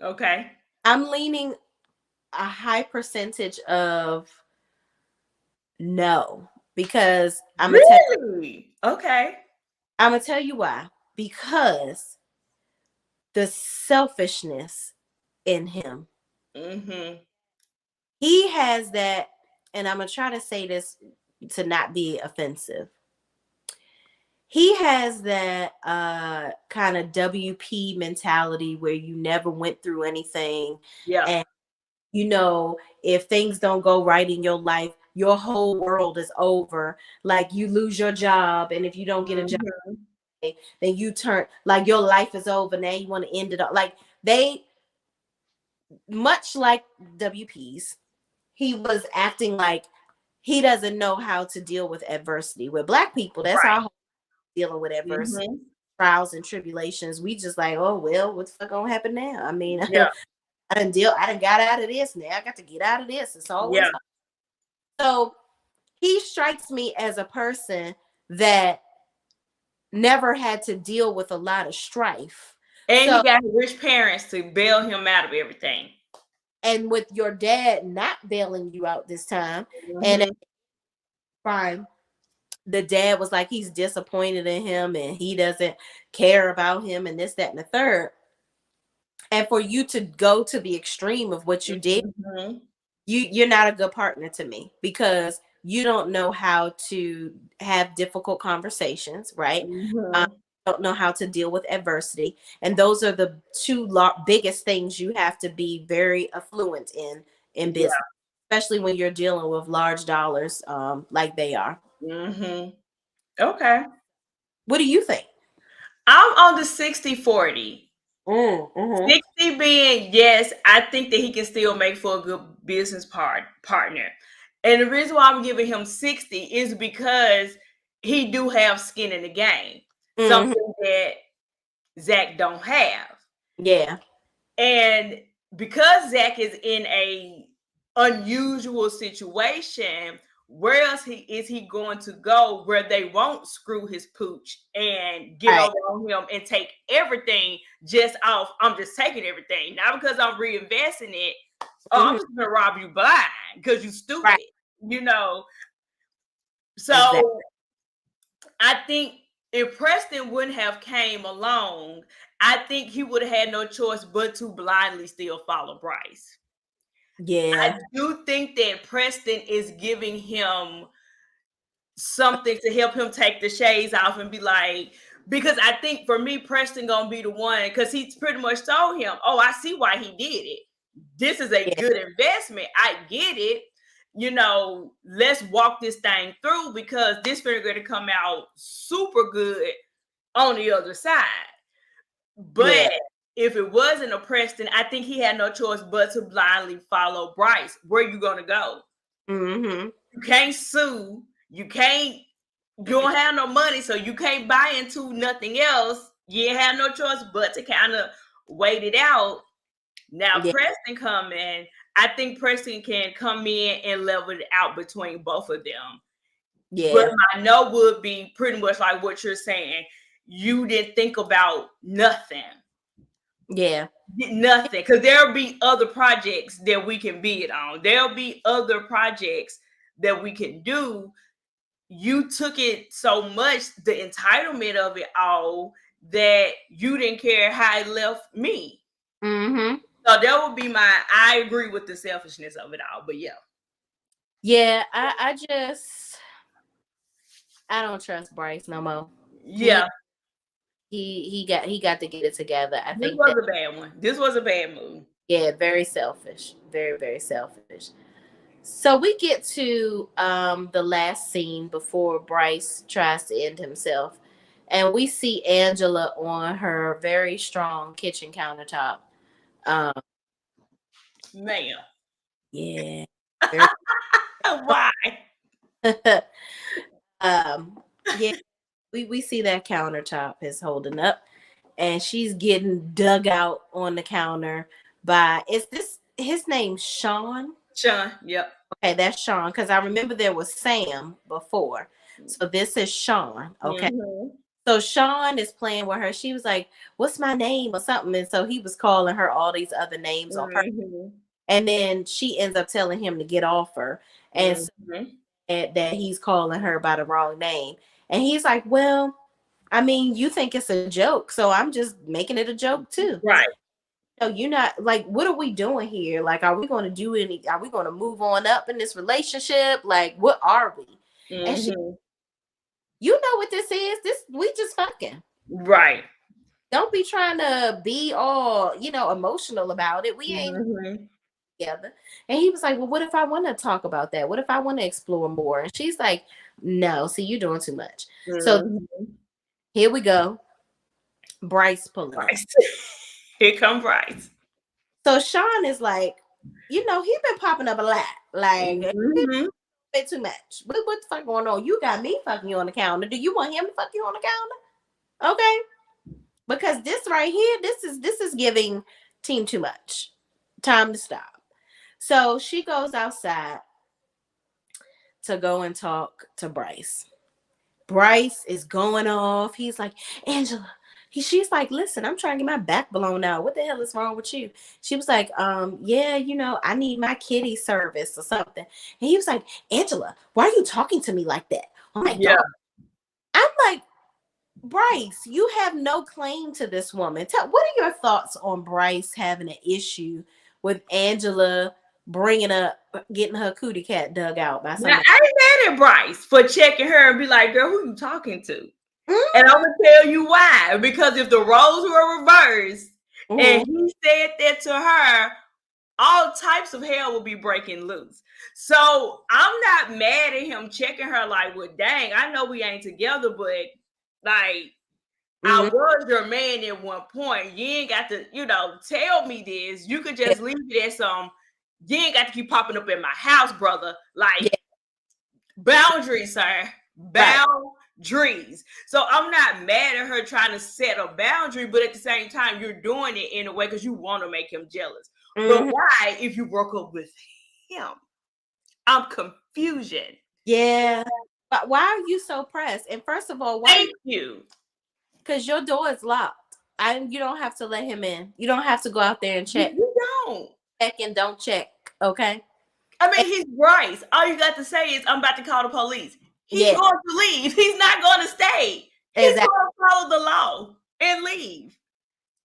B: Okay.
A: I'm leaning a high percentage of no, because
B: Really? Okay.
A: I'm gonna tell you why. Because the selfishness in him.
B: Mm-hmm.
A: He has that, and I'm gonna try to say this to not be offensive. He has that kind of WP mentality where you never went through anything,
B: Yeah.
A: and if things don't go right in your life, your whole world is over. Like you lose your job, and if you don't get a job,
B: Mm-hmm.
A: then you turn like your life is over. Now you want to end it all. Like they, much like WPs, he was acting like he doesn't know how to deal with adversity. With Black people, that's
B: Right.
A: our whole dealing with adversity,
B: Mm-hmm.
A: trials and tribulations. We just like, oh well, what's the fuck gonna happen now? I mean,
B: Yeah.
A: I done got out of this. Now I got to get out of this. It's always
B: Yeah.
A: so. He strikes me as a person that never had to deal with a lot of strife.
B: And he
A: So,
B: got rich parents to bail him out of everything.
A: and with your dad not bailing you out this time, and
B: Mm-hmm.
A: fine, the dad was like he's disappointed in him and he doesn't care about him and this, that, and the third. And for you to go to the extreme of what you did,
B: Mm-hmm.
A: you're not a good partner to me, because you don't know how to have difficult conversations, right? um,
B: Mm-hmm.
A: don't know how to deal with adversity, and those are the two biggest things you have to be very affluent in
B: Yeah.
A: business, especially when you're dealing with large dollars, like they are.
B: Mm-hmm. Okay.
A: What do you think?
B: I'm on the 60-40.
A: Mm-hmm.
B: 60 being yes, I think that he can still make for a good business partner. And the reason why I'm giving him 60 is because he do have skin in the game.
A: Mm-hmm.
B: Something that Zach don't have.
A: Yeah.
B: And because Zach is in a unusual situation, where else is he going to go where they won't screw his pooch and get
A: Right.
B: over on him and take everything just off? I'm just taking everything, not because I'm reinvesting it. Oh, I'm
A: Mm-hmm.
B: just gonna rob you blind because you
A: Right.
B: stupid, you know.
A: Exactly.
B: So I think if Preston wouldn't have came along, I think he would have had no choice but to blindly still follow Bryce. I
A: Yeah.
B: do think that Preston is giving him something to help him take the shades off and be like, because I think for me, Preston gonna be the one because he's pretty much told him, "Oh, I see why he did it. This is a
A: Yeah.
B: good investment. I get it. Let's walk this thing through because this figure going to come out super good on the other side."
A: Yeah.
B: But if it wasn't a Preston, I think he had no choice but to blindly follow Bryce. Where you gonna go?
A: Mm-hmm.
B: You can't sue. You don't have no money, so you can't buy into nothing else. You have no choice but to kind of wait it out. Now
A: Yeah.
B: Preston come in. I think Preston can come in and level it out between both of them. But
A: Yeah.
B: my no would be pretty much like what you're saying. You didn't think about nothing.
A: Yeah.
B: Nothing, because there'll be other projects that we can bid on. There'll be other projects that we can do. You took it so much, the entitlement of it all, that you didn't care how it left me.
A: Mm-hmm.
B: So that would be I agree with the selfishness of it all. But yeah.
A: Yeah. I don't trust Bryce no more. He
B: Yeah,
A: he got to get it together. I
B: this
A: think
B: was
A: that,
B: a bad one. This was a bad move.
A: yeah, very selfish. Very, very selfish. So we get to the last scene before Bryce tries to end himself. And we see Angela on her very strong kitchen countertop. Um,
B: Man.
A: yeah. Very
B: Why?
A: Yeah, we see that countertop is holding up, and she's getting dug out on the counter by, is this his name Sean?
B: Sean, yep.
A: Okay, that's Sean, because I remember there was Sam before. So this is Sean. Okay.
B: Mm-hmm.
A: So Sean is playing with her. She was like, "What's my name?" or something. And so he was calling her all these other names on purpose.
B: Mm-hmm.
A: And then she ends up telling him to get off her. And so
B: Mm-hmm.
A: that he's calling her by the wrong name. And he's like, "Well, I mean, you think it's a joke, so I'm just making it a joke too.
B: Right.
A: No, you're not, like, what are we doing here? Like, are we going to do any, are we going to move on up in this relationship? Like, what are we?" And she,
B: Mm-hmm.
A: "You know what this is? This, we just fucking.
B: Right.
A: Don't be trying to be all, emotional about it. We ain't
B: Mm-hmm.
A: together." And he was like, "Well, what if I want to talk about that? What if I want to explore more?" And she's like, "No, see, you're doing too much." So
B: Mm-hmm.
A: here we go. Bryce pulling up.
B: Bryce. Here come Bryce.
A: So Sean is like, he's been popping up a lot. Like,
B: Mm-hmm.
A: bit too much. What the fuck going on? You got me fucking you on the counter. Do you want him to fuck you on the counter? Okay. Because this right here, this is giving team too much. Time to stop. So she goes outside to go and talk to Bryce. Bryce is going off. He's like, "Angela." She's like, "Listen, I'm trying to get my back blown out. What the hell is wrong with you?" She was like, "Yeah, I need my kitty service or something." And he was like, "Angela, why are you talking to me like that? Oh my
B: Yeah.
A: God." I'm like, "Bryce, you have no claim to this woman. What are your thoughts on Bryce having an issue with Angela bringing up, getting her cootie cat dug out by
B: Now,
A: somebody?"
B: I ain't mad at Bryce for checking her and be like, "Girl, who you talking to?" And I'm
A: Mm-hmm.
B: gonna tell you why. Because if the roles were reversed and
A: Mm-hmm.
B: he said that to her, all types of hell will be breaking loose. So I'm not mad at him checking her like, "Well, dang, I know we ain't together, but like I
A: Mm-hmm.
B: was your man at one point. You ain't got to, tell me this. You could just leave it at some. You ain't got to keep popping up in my house, brother. Like
A: Yeah,
B: boundaries, sir.
A: right.
B: Boundaries. So I'm not mad at her trying to set a boundary, but at the same time, you're doing it in a way because you want to make him jealous. But
A: Mm-hmm.
B: why, if you broke up with him? I'm confusion.
A: Yeah. But why are you so pressed? And first of all, why?
B: Thank you.
A: Because your door is locked. You don't have to let him in. You don't have to go out there and check.
B: You don't.
A: Check and don't check. Okay.
B: I mean,
A: And,
B: he's Bryce. All you got to say is, "I'm about to call the police." He's
A: yeah.
B: going to leave. He's not going to stay. He's going
A: Exactly.
B: to follow the law and leave.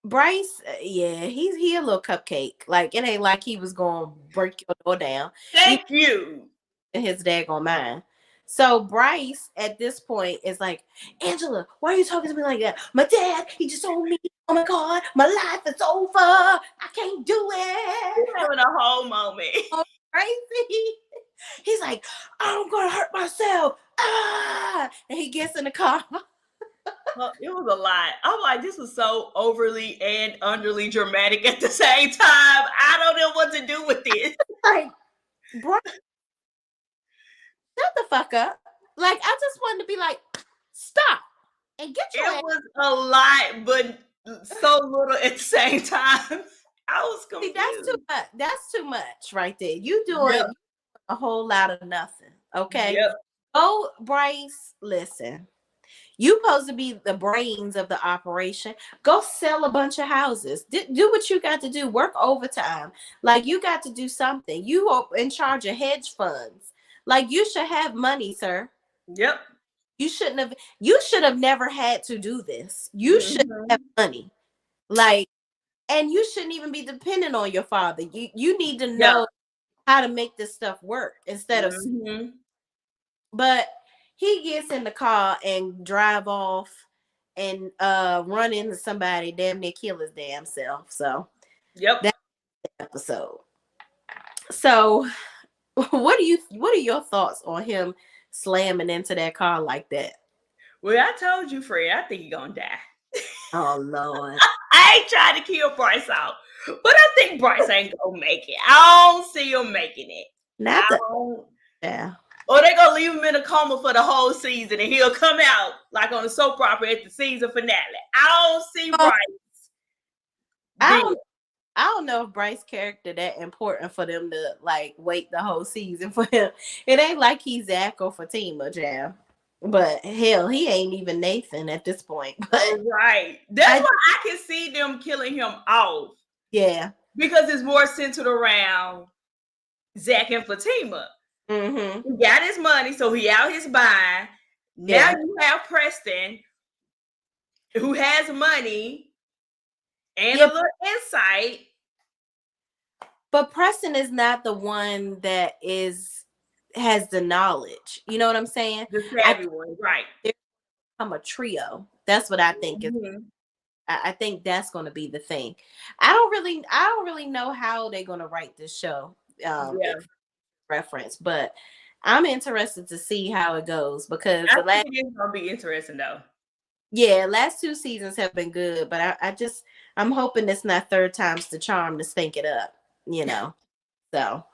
A: Bryce, yeah, he a little cupcake. Like, it ain't like he was gonna break your door down. You
B: Thank you.
A: his daggone mind. So Bryce at this point is like, "Angela, why are you talking to me like that? My dad, he just told me, oh my God, my life is over. I can't do
B: He's
A: it."
B: having a whole moment.
A: Oh, crazy. He's like, "I'm gonna hurt myself." Ah, and he gets in the car.
B: Well, it was a lot. I'm like, this was so overly and underly dramatic at the same time. I don't know what to do with this.
A: Like, bro, shut the fuck up. Like, I just wanted to be like, stop and get your
B: It
A: ass.
B: was a lot, but so little at the same time. I was
A: See, that's too
B: confused.
A: much. That's too much right there. You
B: Yep.
A: doing a whole lot of nothing. Okay.
B: Yep.
A: Oh, Bryce, listen. You supposed to be the brains of the operation. Go sell a bunch of houses. Do what you got to do. Work overtime. Like, you got to do something. You are in charge of hedge funds. Like, you should have money, sir.
B: Yep.
A: You should have never had to do this. You should have
B: Mm-hmm.
A: money. Like, and you shouldn't even be dependent on your father. You need to
B: Yeah.
A: know how to make this stuff work instead of,
B: Mm-hmm.
A: but he gets in the car and drive off and run into somebody, damn near kill his damn self. So
B: Yep.
A: that's the episode. So what are your thoughts on him slamming into that car like that?
B: Well, I told you, Fred, I think he's gonna die.
A: Oh Lord.
B: I ain't trying to kill Bryce out, but I think Bryce ain't gonna make it. I don't see him making it. I
A: Not the
B: don't.
A: yeah.
B: Or they gonna leave him in a coma for the whole season, and he'll come out like on a soap opera at the season finale. I don't see
A: Oh,
B: Bryce
A: I
B: being.
A: don't I don't know if Bryce's character that important for them to like wait the whole season for him. It ain't like he's Zach or Fatima, jam. But hell, he ain't even Nathan at this point. But
B: Right. That's
A: I
B: why I can see them killing him off.
A: yeah.
B: Because it's more centered around Zach and Fatima.
A: Mm-hmm.
B: He got his money, so he out his buying. Now
A: Yeah.
B: you have Preston, who has money and a
A: Yeah.
B: little insight.
A: But Preston is not the one that has the knowledge. You know what I'm saying?
B: The
A: I
B: savvy
A: think
B: one, right?
A: they're become a trio. That's what I think is.
B: Mm-hmm.
A: I think that's going to be the thing. I don't really know how they're going to write this show.
B: Yeah,
A: Reference, but I'm interested to see how it goes because
B: I think it is gonna be interesting though.
A: last two seasons have been good, but I'm hoping it's not third time's the charm to stink it up, you know. So,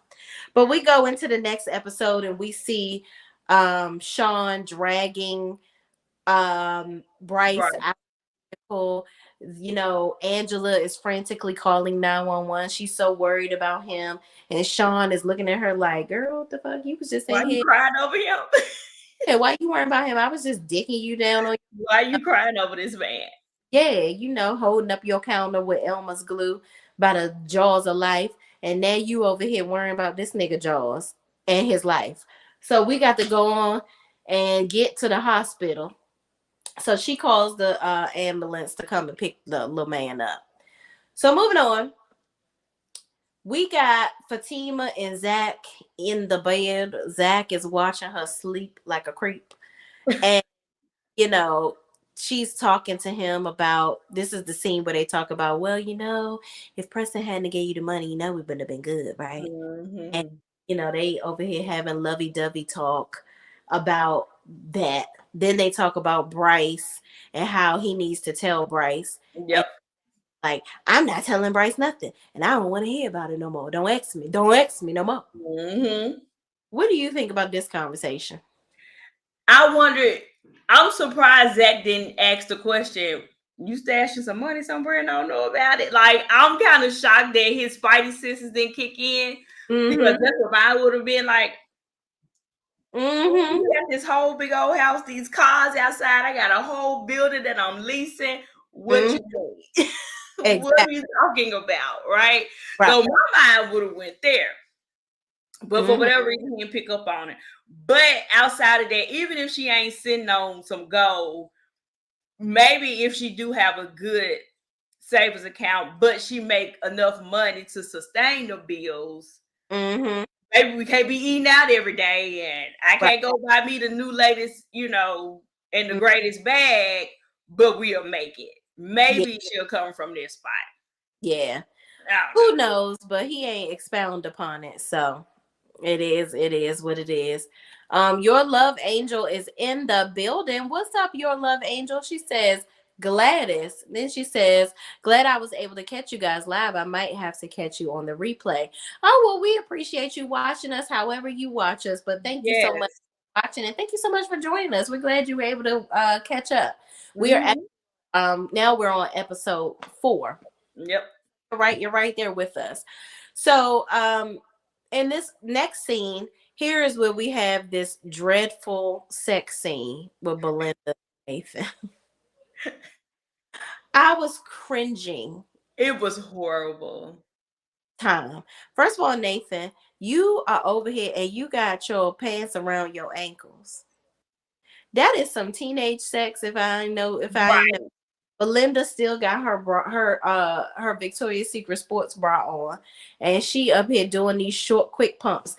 A: but we go into the next episode and we see Sean dragging Bryce
B: Right.
A: out. You know, Angela is frantically calling 911. She's so worried about him, and Sean is looking at her like, "Girl, what the fuck? You was just
B: Why
A: in
B: you
A: here.
B: crying over him?
A: Yeah, why you worrying about him? I was just dicking you down on,
B: Why you crying over this man?
A: yeah, you know, holding up your counter with Elmer's glue by the jaws of life, and now you over here worrying about this nigga jaws and his life." So we got to go on and get to the hospital. So she calls the ambulance to come and pick the little man up. So moving on, we got Fatima and Zach in the bed. Zach is watching her sleep like a creep. And, you know, she's talking to him about this is the scene where they talk about, well, you know, if Preston hadn't gave you the money, you know, we would have been good, right? And,
B: Mm-hmm.
A: you know, they over here having lovey dovey talk about that. Then they talk about Bryce and how he needs to tell Bryce. And
B: Yep.
A: like, I'm not telling Bryce nothing, and I don't want to hear about it no more. Don't ask me. Don't ask me no more.
B: Mm-hmm.
A: What do you think about this conversation?
B: I wonder. I'm surprised Zach didn't ask the question. You stashing some money somewhere and I don't know about it. Like I'm kind of shocked that his spidey senses didn't kick in because
A: Mm-hmm.
B: that's what mine would have been like.
A: Mm-hmm.
B: You got this whole big old house, these cars outside. I got a whole building that I'm leasing. What
A: Mm-hmm.
B: you doing? What
A: Exactly.
B: are you talking about? Right.
A: Right.
B: So my mind would have went there. But for
A: Mm-hmm.
B: whatever reason, he didn't pick up on it. But outside of that, even if she ain't sitting on some gold, maybe if she do have a good savings account, but she make enough money to sustain the bills,
A: Mm-hmm.
B: maybe we can't be eating out every day, and I
A: Right.
B: can't go buy me the new latest, and the greatest bag, but we'll make it.
A: Yeah.
B: Maybe she'll come from this spot.
A: Yeah.
B: I don't
A: Who
B: know.
A: knows? But he ain't expound upon it. So it is what it is. Your love angel is in the building. What's up, your love angel? She says, Gladys. Then she says, glad I was able to catch you guys live. I might have to catch you on the replay. Oh, well, we appreciate you watching us however you watch us. But thank you so much
B: Yes.
A: for watching, and thank you so much for joining us. We're glad you were able to catch up. We are at
B: Mm-hmm.
A: now we're on episode 4.
B: Yep.
A: Right, you're right there with us. So in this next scene, here is where we have this dreadful sex scene with Belinda and Nathan. I was cringing
B: It was horrible.
A: time. First of all, Nathan, you are over here and you got your pants around your ankles. That is some teenage sex if I know.
B: Right.
A: Belinda still got her her Victoria's Secret sports bra on, and she up here doing these short, quick pumps.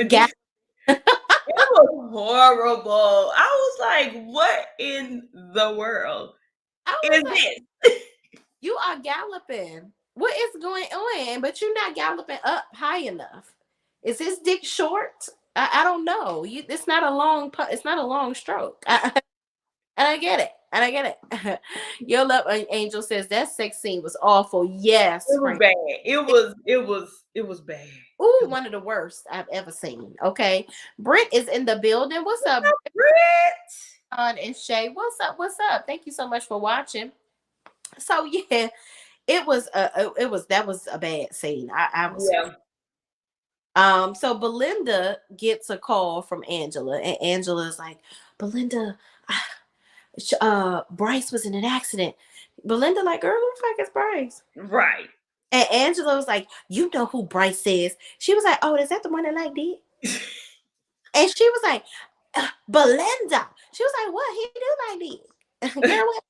A: Got
B: It was horrible. I was like, what in the world
A: I
B: is
A: was like,
B: this?
A: you are galloping. What is going on? But you're not galloping up high enough. Is his dick short? I don't know. It's not a long it's not a long stroke. And I get it. And I get it. Your love angel says that sex scene was awful. Yes,
B: It was
A: Frank.
B: bad. It was bad.
A: Ooh, one of the worst I've ever seen. Okay. Britt is in the building. What's up,
B: Brit?
A: and Shay? What's up? What's up? Thank you so much for watching. So yeah, that was a bad scene. I was
B: Yeah.
A: so Belinda gets a call from Angela, and Angela's like, Belinda, Bryce was in an accident. Belinda like, girl, who the fuck is Bryce?
B: Right.
A: And Angela was like, you know who Bryce is. She was like, oh, is that the one that like did? And she was like, Belinda. She was like, what? He do like this. Girl, what?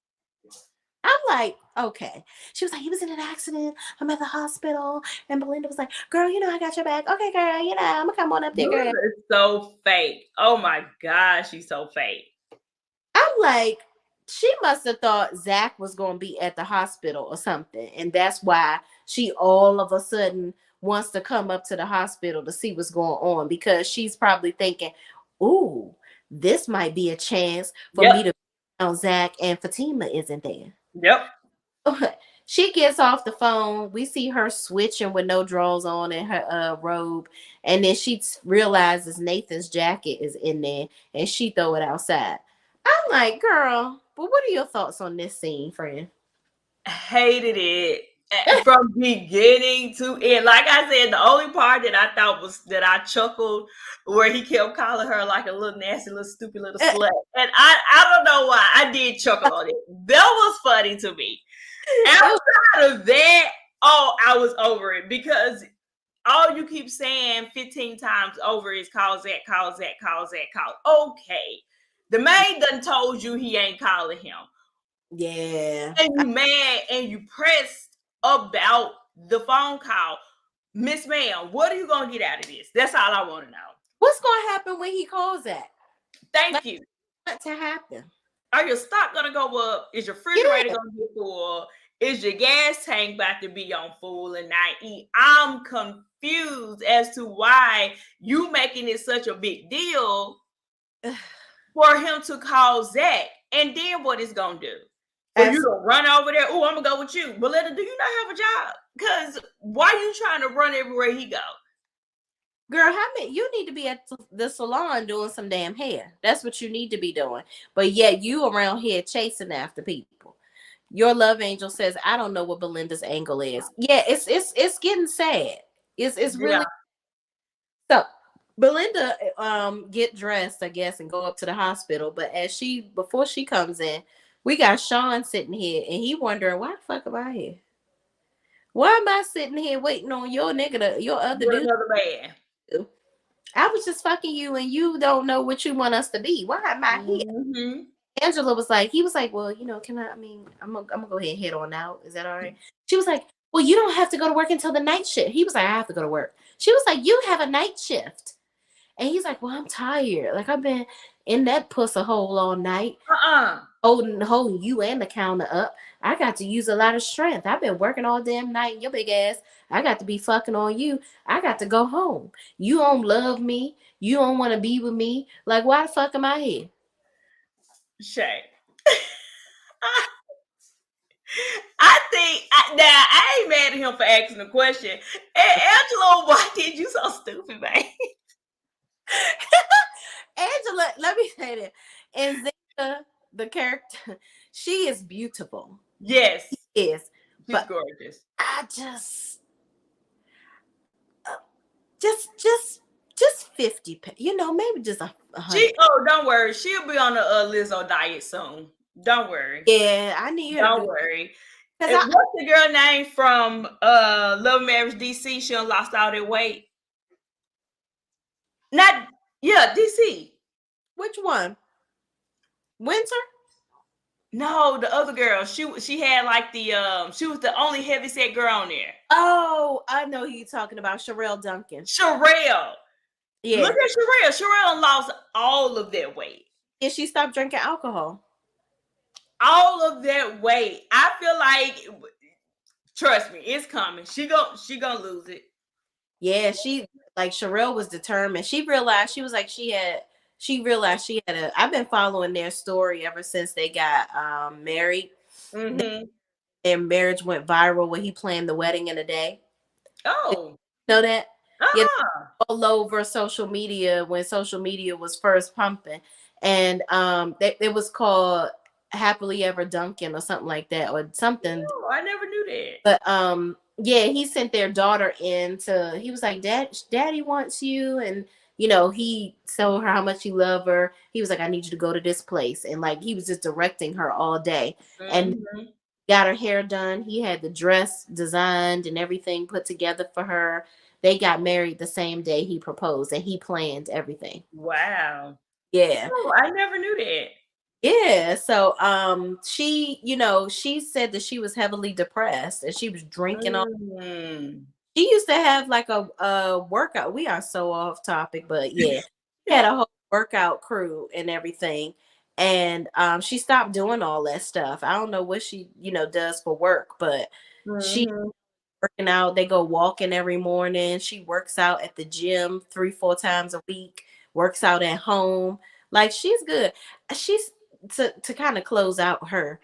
A: I'm like, okay. She was like, he was in an accident. I'm at the hospital. And Belinda was like, girl, you know, I got your back. Okay, girl, you know, I'm going to come on up there, girl.
B: Belinda is so fake. Oh my gosh, she's so fake.
A: I'm like, she must have thought Zach was going to be at the hospital or something. And that's why she all of a sudden wants to come up to the hospital to see what's going on, because she's probably thinking, ooh, this might be a chance for
B: Yep.
A: me to find Zach and Fatima isn't there.
B: Yep.
A: She gets off the phone. We see her switching with no drawers on in her robe. And then she realizes Nathan's jacket is in there and she throw it outside. I'm like, girl, but what are your thoughts on this scene, friend?
B: Hated it from beginning to end. Like I said, the only part that I thought was that I chuckled where he kept calling her like a little nasty, little stupid little slut. And I don't know why. I did chuckle on it. That was funny to me. Outside of that, oh, I was over it because all you keep saying 15 times over is call Zach, call Zach, call Zach, call. Okay. The maid done told you he ain't calling him.
A: Yeah.
B: And you mad and you pressed about the phone call. Miss Ma'am, what are you going to get out of this? That's all I want to know.
A: What's going to happen when he calls that?
B: Thank you.
A: What to happen?
B: Are your stock going to go up? Is your refrigerator going to be full? Is your gas tank about to be on full and not eat? I'm confused as to why you making it such a big deal for him to call Zach. And then what it's going to do? For you to run over there, oh, I'm going to go with you. Belinda, do you not have a job? Because why are you trying to run everywhere he go?
A: Girl, how many? You need to be at the salon doing some damn hair. That's what you need to be doing. But yet you around here chasing after people. Your love angel says, I don't know what Belinda's angle is. Yeah, it's getting sad. It's really so. Belinda get dressed, I guess, and go up to the hospital. But before she comes in, we got Sean sitting here, and he wondering, why the fuck am I here? Why am I sitting here waiting on your nigga, your other dude?
B: Another man.
A: I was just fucking you, and you don't know what you want us to be. Why am I here?
B: Mm-hmm.
A: Angela was like, he was like, well, you know, can I mean, I'm gonna go ahead and head on out. Is that all right? She was like, well, you don't have to go to work until the night shift. He was like, I have to go to work. She was like, you have a night shift. And he's like, well, I'm tired. Like, I've been in that pussy hole all night. Holding you and the counter up. I got to use a lot of strength. I've been working all damn night. Your big ass. I got to be fucking on you. I got to go home. You don't love me. You don't want to be with me. Like, why the fuck am I here?
B: Shay. I ain't mad at him for asking the question. And Angela, why did you so stupid, man?
A: Angela, let me say that. And Zeta, the character, she is beautiful.
B: Yes.
A: She is.
B: She's gorgeous.
A: I just 50, you know, maybe just 100.
B: Don't worry. She'll be on the Lizzo diet soon. Don't worry.
A: Yeah, I need her.
B: Don't worry. What's the girl name from Love Marriage DC? She lost all that weight. DC.
A: Which one? Winter?
B: No, the other girl. She had like the she was the only heavyset girl on there.
A: Oh, I know who you're talking about. Sherelle Duncan.
B: Sherelle.
A: Yeah.
B: Look at Sherelle. Sherelle lost all of that weight.
A: And she stopped drinking alcohol.
B: All of that weight. I feel like, trust me, it's coming. She gonna lose it.
A: Yeah, she like Sherelle was determined. She realized she had I've been following their story ever since they got married.
B: Mm-hmm.
A: Their marriage went viral when he planned the wedding in a day.
B: Oh.
A: You know that? Yeah, all over social media when social media was first pumping, and it was called Happily Ever Duncan or something like that, or something.
B: Oh, I never knew that.
A: But yeah, he sent their daughter in to. He was like, Daddy wants you," and he told her how much he loved her. He was like, "I need you to go to this place," and like he was just directing her all day, and
B: Mm-hmm.
A: got her hair done. He had the dress designed and everything put together for her. They got married the same day he proposed, and he planned everything.
B: Wow.
A: Yeah.
B: Oh, I never knew that.
A: Yeah. So she said that she was heavily depressed and she was drinking all.
B: Mm.
A: She used to have like a workout. We are so off topic, but yeah. She had a whole workout crew and everything. And she stopped doing all that stuff. I don't know what she, does for work, but she
B: Mm-hmm.
A: working out. They go walking every morning. She works out at the gym 3-4 times a week, works out at home. Like she's good. She's to kind of close out her.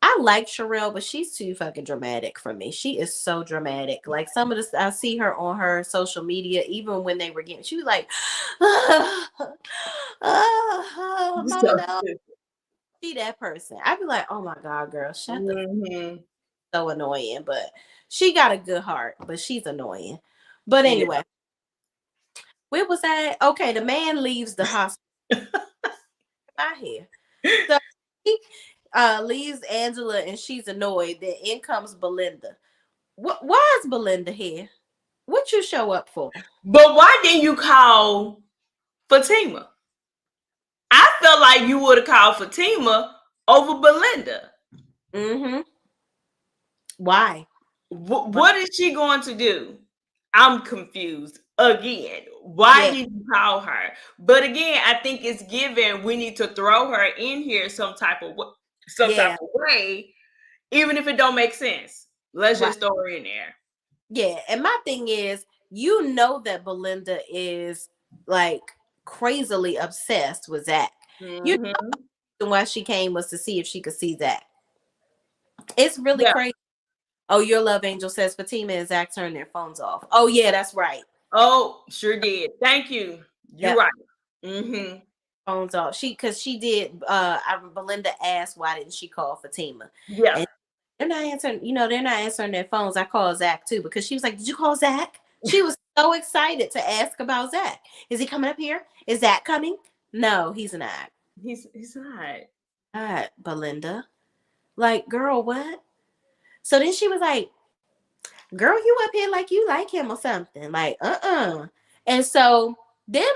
A: I like Sherelle, but she's too fucking dramatic for me. She is so dramatic. Like some of this, I see her on her social media, even when they were getting, she was like, Mama,
B: So
A: no.
B: stupid.
A: She that person. I'd be like, oh my God, girl, shut the
B: Mm-hmm.
A: so annoying, but she got a good heart, but she's annoying. But
B: Yeah.
A: anyway, where was that? Okay, the man leaves the hospital out here. So he leaves Angela and she's annoyed. Then in comes Belinda. Why is Belinda here? What you show up for?
B: But why didn't you call Fatima? I felt like you would have called Fatima over Belinda.
A: Mm-hmm. Why? Why?
B: What is she going to do? I'm confused again. Why
A: Yeah,
B: did you call her? But again, I think it's given we need to throw her in here some type
A: yeah,
B: of way, even if it don't make sense. Let's
A: right.
B: just throw her in there.
A: Yeah. And my thing is, that Belinda is like crazily obsessed with Zach. You
B: Mm-hmm.
A: know why she came was to see if she could see Zach. It's really
B: Yeah.
A: crazy. Oh, your love angel says Fatima and Zach turned their phones off. Oh, yeah, that's right.
B: Oh, sure did. Thank you. You're
A: Yep,
B: right. Mm-hmm.
A: phones off. Because she did. Belinda asked why didn't she call Fatima,
B: Yeah.
A: and they're not answering. They're not answering their phones. I called Zach too because she was like, "Did you call Zach?" She was so excited to ask about Zach. Is he coming up here? Is Zach coming? No, he's not.
B: He's not.
A: Not Belinda. Like, girl, what? So then she was like, girl, you up here like you like him or something. Like, And so then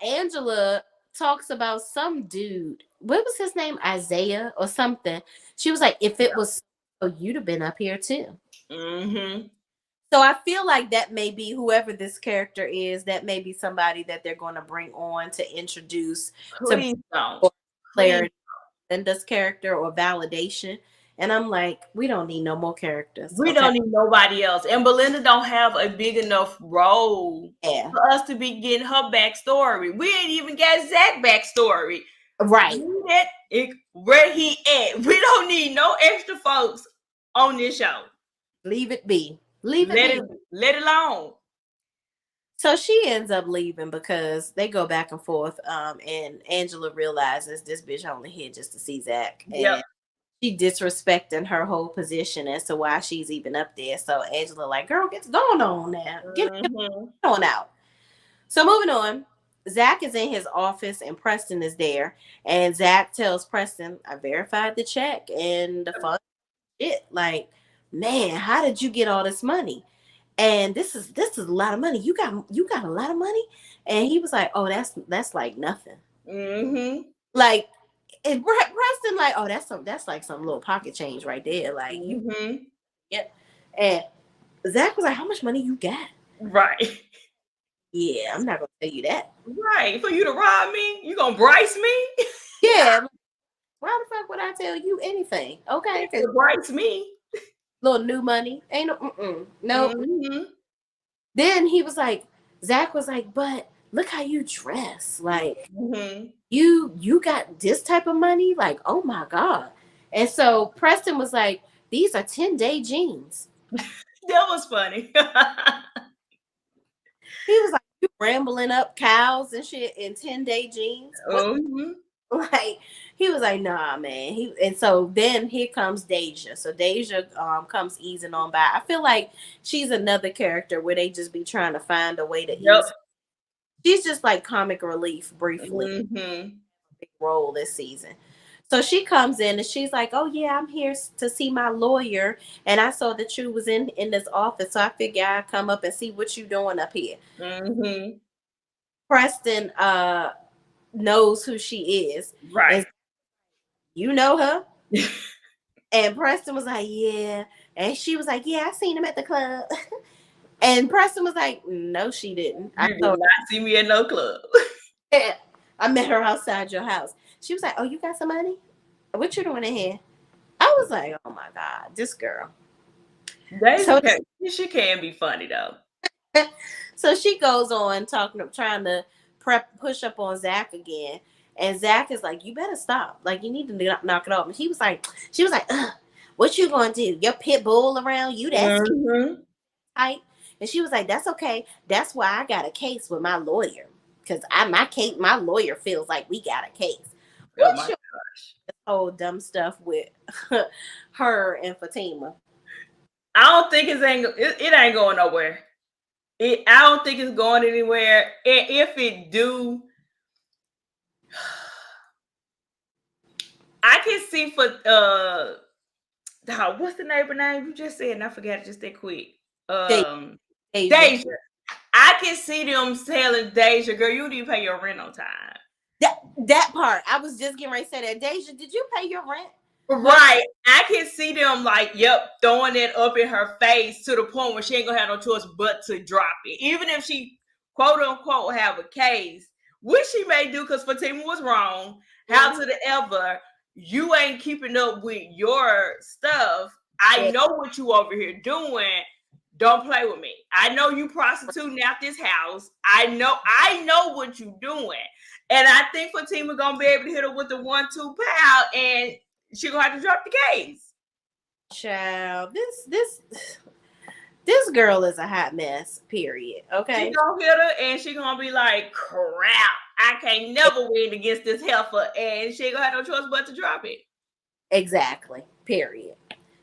A: Angela talks about some dude. What was his name? Isaiah or something. She was like, if it
B: Yeah.
A: was so, you'd have been up here too.
B: Mm-hmm.
A: So I feel like that may be whoever this character is, that may be somebody that they're going to bring on to introduce to
B: Please don't. Please.
A: clarity Linda's character or validation. And I'm like, we don't need no more characters.
B: We
A: Okay.
B: don't need nobody else. And Belinda don't have a big enough role
A: Yeah.
B: for us to be getting her backstory. We ain't even got Zach backstory.
A: Right.
B: Where he at. We don't need no extra folks on this show.
A: Leave it be. Leave it be.
B: Let it alone.
A: So she ends up leaving because they go back and forth. And Angela realizes this bitch only here just to see Zach.
B: Yep.
A: And she disrespecting her whole position as to why she's even up there. So Angela, like, girl, get going on now. Get
B: Mm-hmm.
A: on out. So moving on. Zach is in his office and Preston is there. And Zach tells Preston, I verified the check and the fund shit. Like, man, how did you get all this money? And this is a lot of money. You got a lot of money. And he was like, oh, that's like nothing.
B: Mm-hmm.
A: Like, and Preston like, oh, that's like some little pocket change right there. Like you
B: Mm-hmm.
A: get. And Zach was like, how much money you got?
B: Right.
A: Yeah, I'm not gonna tell you that.
B: Right. For you to rob me? You gonna Bryce me?
A: Yeah, why the fuck would I tell you anything? Okay, because
B: Bryce me.
A: little new money ain't no.
B: Mm-hmm.
A: Then he was like, Zach was like, but look how you dress. Like
B: Mm-hmm.
A: you got this type of money. Like, oh my god. And so Preston was like, these are 10-day jeans.
B: That was funny.
A: He was like, "You rambling up cows and shit in 10-day jeans? What?"
B: Mm-hmm.
A: Like, he was like, "Nah, man." And so then here comes Deja. So Deja comes easing on by. I feel like she's another character where they just be trying to find a way to
B: Yep.
A: ease. She's just like comic relief briefly.
B: Mm-hmm.
A: Big role this season. So she comes in and she's like, "Oh yeah, I'm here to see my lawyer, and I saw that you was in this office, so I figured I'd come up and see what you doing up here."
B: Mm-hmm.
A: Preston knows who she is,
B: Right.
A: and you know her. And Preston was like, "Yeah," and she was like, "Yeah, I seen him at the club." And Preston was like, "No, she didn't. I
B: You did
A: saw
B: not see me at no club.
A: her. I met her outside your house." She was like, "Oh, you got some money? What you doing in here?" I was like, "Oh my god, this girl."
B: Deja
A: So
B: can, she can be funny though.
A: so she goes on trying to push up on Zach again, and Zach is like, "You better stop. Like, you need to knock it off." And she was like, "Ugh, what you gonna do? Your pit bull around you? That's
B: Mm-hmm.
A: tight." And she was like, "That's okay. That's why I got a case with my lawyer, because my lawyer feels like we got a case."
B: Oh my
A: What's your
B: gosh.
A: whole dumb stuff with her and Fatima?
B: I don't think it ain't going nowhere. I don't think it's going anywhere. And if it do, I can see for what's the neighbor name you just said? And I forgot it just that quick. Um,
A: Deja.
B: Deja. I can see them telling Deja, girl, you didn't pay your rent on time.
A: That part. I was just getting ready to say that. Deja, did you pay your rent? What?
B: Right. I can see them like, yep, throwing it up in her face to the point where she ain't gonna have no choice but to drop it. Even if she quote unquote have a case, which she may do because Fatima was wrong. How to the ever, you ain't keeping up with your stuff. I
A: Yeah.
B: know what you over here doing. Don't play with me. I know you prostituting out this house. I know what you doing. And I think Fatima gonna be able to hit her with the 1-2 pound, and she gonna have to drop the case.
A: Child, this girl is a hot mess. Period.
B: She
A: Okay.
B: gonna hit her, and she gonna be like, "Crap! I can't never win against this heifer," and she ain't gonna have no choice but to drop it.
A: Exactly. Period.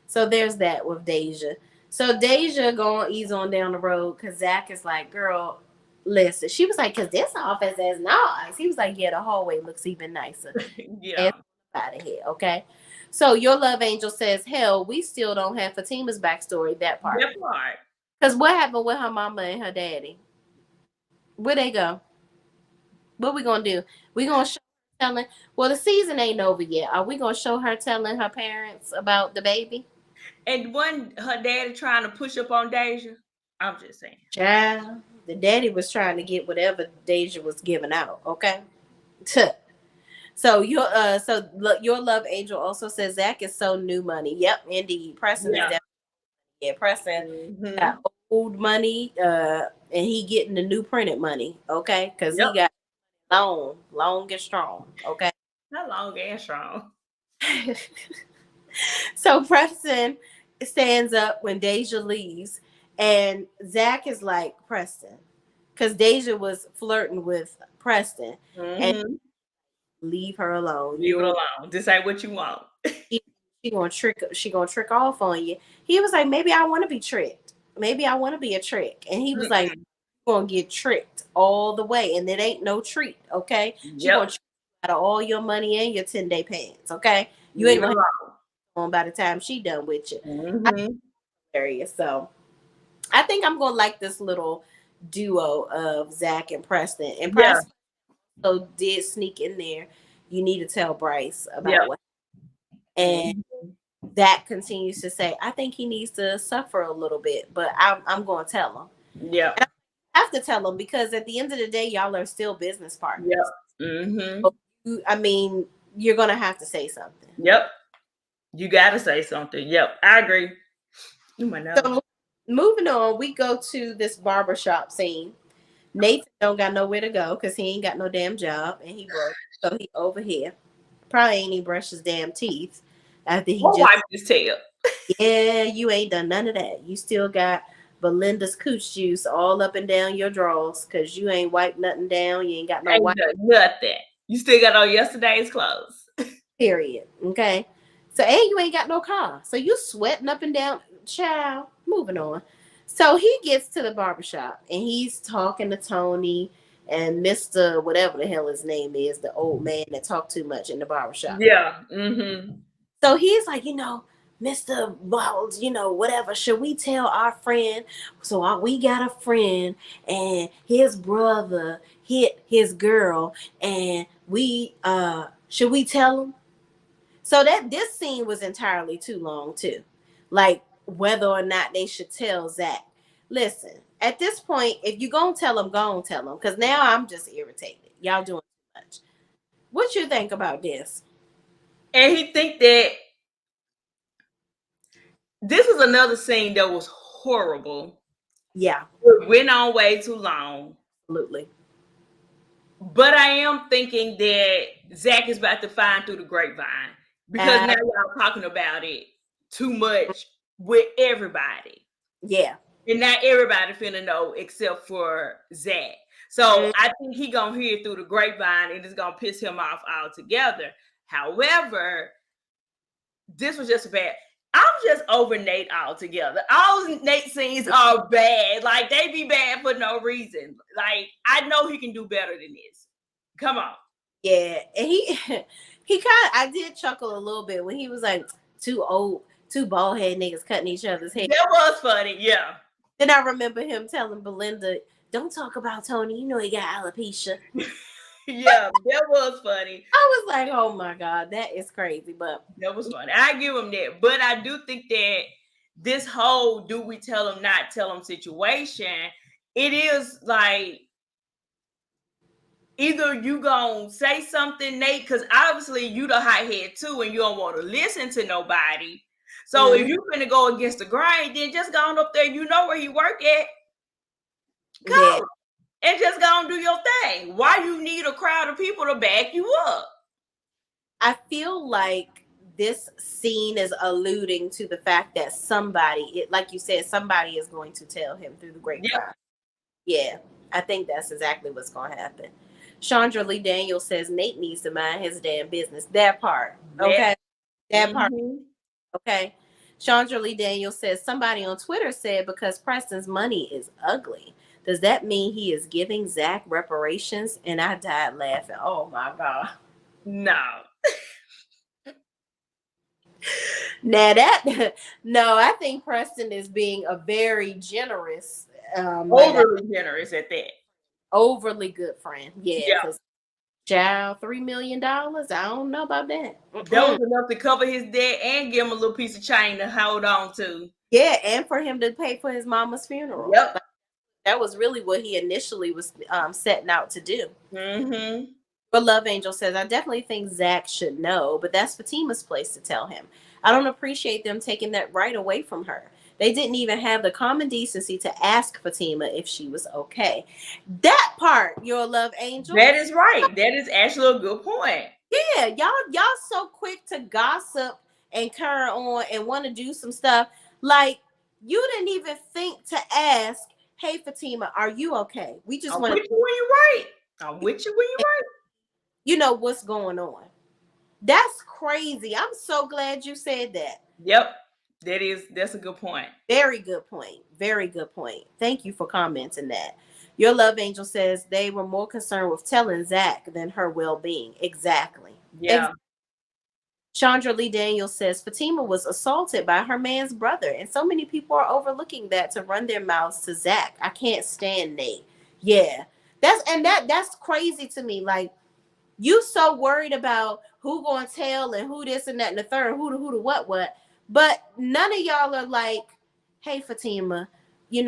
A: So there's that with Deja. So Deja going ease on down the road because Zach is like, "Girl, listen." She was like, "Cause this office is nice." He was like, "Yeah, the hallway looks even nicer." And
B: Yeah,
A: out of here, okay? So your love angel says, "Hell, we still don't have Fatima's backstory, that part.
B: that part.
A: Because what happened with her mama and her daddy? Where they go? What we gonna do? We gonna show her telling? Well, the season ain't over yet. Are we gonna show her telling her parents about the baby?
B: And when her daddy trying to push up on Deja, I'm just saying.
A: Child, the daddy was trying to get whatever Deja was giving out. Okay. So your love angel also says Zach is so new money. Yep, indeed. Preston is
B: Yeah.
A: definitely, yeah. Preston
B: Mm-hmm.
A: got old money, and he getting the new printed money. Okay, because
B: Yep.
A: he got long and strong. Okay.
B: Not long and strong.
A: So Preston stands up when Deja leaves, and Zach is like, "Preston," because Deja was flirting with Preston, and
B: Mm-hmm.
A: leave her alone.
B: Leave it alone. This ain't what you want.
A: She, she gonna trick off on you. He was like, "Maybe I want to be tricked. Maybe I want to be a trick." And he was like,
B: Mm-mm.
A: "You're gonna get tricked all the way, and it ain't no treat, okay? She
B: Yep.
A: gonna trick you out of all your money and your 10-day pants, okay? You ain't
B: Leave it
A: gonna have
B: alone.
A: on by the time she done with you."
B: Mm-hmm.
A: Hilarious. So I think I'm gonna like this little duo of Zach and Preston. And
B: Yeah.
A: Preston so did sneak in there. You need to tell Bryce
B: Yep.
A: about what. And
B: Mm-hmm.
A: Zach continues to say, "I think he needs to suffer a little bit, but I'm going to tell him."
B: Yep.
A: And I have to tell him because at the end of the day, y'all are still business
B: Yep.
A: partners.
B: Mm-hmm.
A: So I mean, you're going to have to say something.
B: Yep. You gotta say something. Yep. I agree. You might know.
A: So moving on, we go to this barbershop scene. Nathan don't got nowhere to go because he ain't got no damn job and he broke. So he over here. Probably ain't even brushed his damn teeth after he
B: What
A: just,
B: wipe this tail?
A: yeah, you ain't done none of that. You still got Belinda's cooch juice all up and down your drawers because you ain't wiped nothing down. You ain't got no
B: Ain't
A: wipe.
B: done nothing. You still got on yesterday's clothes.
A: Period. Okay. So and you ain't got no car. So you sweating up and down. Child, moving on. So he gets to the barbershop and he's talking to Tony and Mr. whatever the hell his name is, the old man that talked too much in the barbershop.
B: Yeah. Mm-hmm.
A: So he's like, Mr. Balls, whatever. Should we tell our friend? So we got a friend and his brother hit his girl, and we should we tell him? So that this scene was entirely too long too. Like whether or not they should tell Zach. Listen, at this point, if you gonna tell him, go on tell him. Cause now I'm just irritated. Y'all doing too much. What you think about this?
B: And he think that this is another scene that was horrible.
A: Yeah.
B: It went on way too long.
A: Absolutely.
B: But I am thinking that Zach is about to find through the grapevine because now y'all talking about it too much with everybody.
A: Yeah.
B: And not everybody finna know except for Zach. So I think he gonna hear through the grapevine and it's gonna piss him off altogether. However, this was just bad. I'm just over Nate altogether. All Nate scenes are bad. Like they be bad for no reason. Like I know he can do better than this. Come on.
A: Yeah, and he kind of I did chuckle a little bit when he was like two bald head niggas cutting each other's hair.
B: That was funny, yeah.
A: Then I remember him telling Belinda, "Don't talk about Tony. You know he got alopecia."
B: Yeah, that was funny.
A: I was like, "Oh my god, that is crazy." But
B: that was funny. I give him that, but I do think that this whole "do we tell him, not tell him" situation, it is like either you gonna say something, Nate, because obviously you the hot head too, and you don't want to listen to nobody. So if you're gonna go against the grain, then just go on up there. You know where he work at. Go and just go and do your thing. Why you need a crowd of people to back you up?
A: I feel like this scene is alluding to the fact that somebody, like you said, somebody is going to tell him through the grapevine.
B: Yep.
A: Yeah, I think that's exactly what's going to happen. Chandra Lee Daniels says Nate needs to mind his damn business. That part. Okay. That part. Okay. Chandra Lee Daniels says somebody on Twitter said because Preston's money is ugly. Does that mean he is giving Zach reparations? And I died laughing. Oh my God.
B: No.
A: Now no, I think Preston is being a very generous,
B: overly generous at that.
A: Overly good friend. Yeah. Child, $3 million. I don't know about that.
B: That was enough to cover his debt and give him a little piece of chain to hold on to.
A: Yeah, and for him to pay for his mama's funeral.
B: Yep.
A: That was really what he initially was setting out to do.
B: Mm-hmm.
A: But Love Angel says, I definitely think Zach should know, but that's Fatima's place to tell him. I don't appreciate them taking that right away from her. They didn't even have the common decency to ask Fatima if she was okay. That part, your Love Angel.
B: That is right. That is actually a good point.
A: Yeah, y'all so quick to gossip and carry on and want to do some stuff. Like, you didn't even think to ask, hey, Fatima, are you okay? We just want to.
B: I'm with you when you're right. I'm with you when you're right.
A: You know what's going on. That's crazy. I'm so glad you said that.
B: Yep. That's a good point.
A: Very good point. Very good point. Thank you for commenting that. Your Love Angel says they were more concerned with telling Zach than her well-being. Exactly.
B: Yeah.
A: Chandra Lee Daniels says Fatima was assaulted by her man's brother, and so many people are overlooking that to run their mouths to Zach. I can't stand Nate. Yeah. That's crazy to me. Like, you so worried about who gonna tell and who this and that and the third, who the what, but none of y'all are like, hey Fatima, we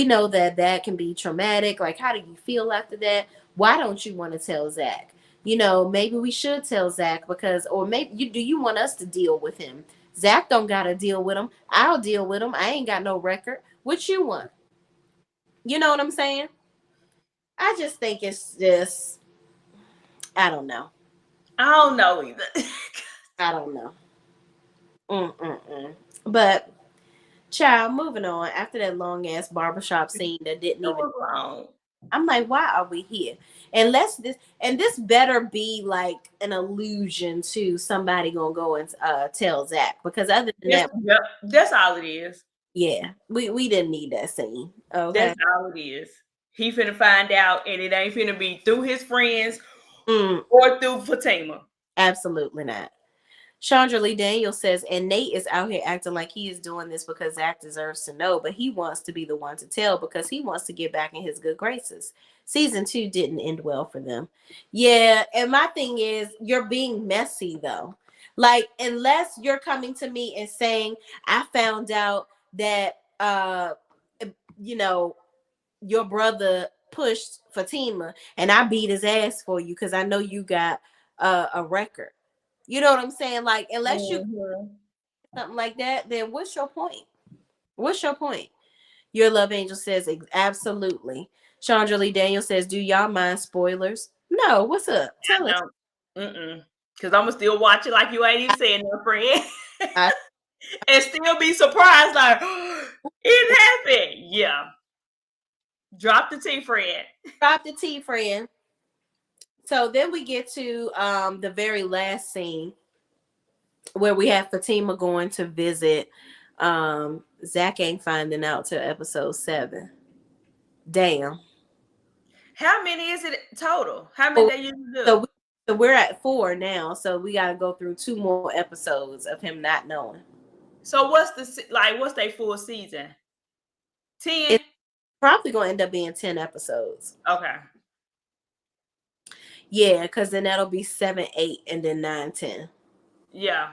A: know that can be traumatic. Like, how do you feel after that? Why don't you want to tell Zach? Maybe we should tell Zach because, or maybe do you want us to deal with him? Zach don't gotta deal with him. I'll deal with him. I ain't got no record. What you want? You know what I'm saying? I just think it's just, I don't know.
B: I don't know either.
A: I don't know. But Child, moving on. After that long ass barbershop scene that didn't
B: It
A: even,
B: was wrong.
A: I'm like, why are we here? And this better be like an allusion to somebody gonna go and tell Zach, because other than
B: That's,
A: that,
B: yep, that's all it is.
A: yeah, we didn't need that scene. Okay.
B: That's all it is. He finna find out, and it ain't finna be through his friends
A: Mm,
B: or through Fatima.
A: absolutely not. Chandra Lee Daniels says, and Nate is out here acting like he is doing this because Zach deserves to know, but he wants to be the one to tell because he wants to get back in his good graces. Season 2 didn't end well for them. Yeah, and my thing is, you're being messy though. Like, unless you're coming to me and saying, I found out that you know, your brother pushed Fatima and I beat his ass for you because I know you got a record. You know what I'm saying? Like, unless you
B: Mm-hmm.
A: something like that, then what's your point? What's your point? Your love angel says absolutely. Chandra Lee Daniel says, "Do y'all mind spoilers?" No. What's up? Tell
B: I
A: us.
B: don't. Because I'm going to still watch it like you ain't even saying no, friend.
A: I
B: And still be surprised, like, it happened. Yeah. Drop the T, friend.
A: dropped the T, friend. So then we get to the very last scene where we have Fatima going to visit. Zach ain't finding out till episode 7. Damn.
B: How many is it total? How many
A: So,
B: they usually
A: so,
B: do?
A: we, so we're at 4 now. So we got to go through 2 more episodes of him not knowing.
B: So what's their full season? 10?
A: It's probably going to end up being 10 episodes.
B: Okay.
A: Yeah, because then that'll be 7, 8, and then 9, 10.
B: Yeah.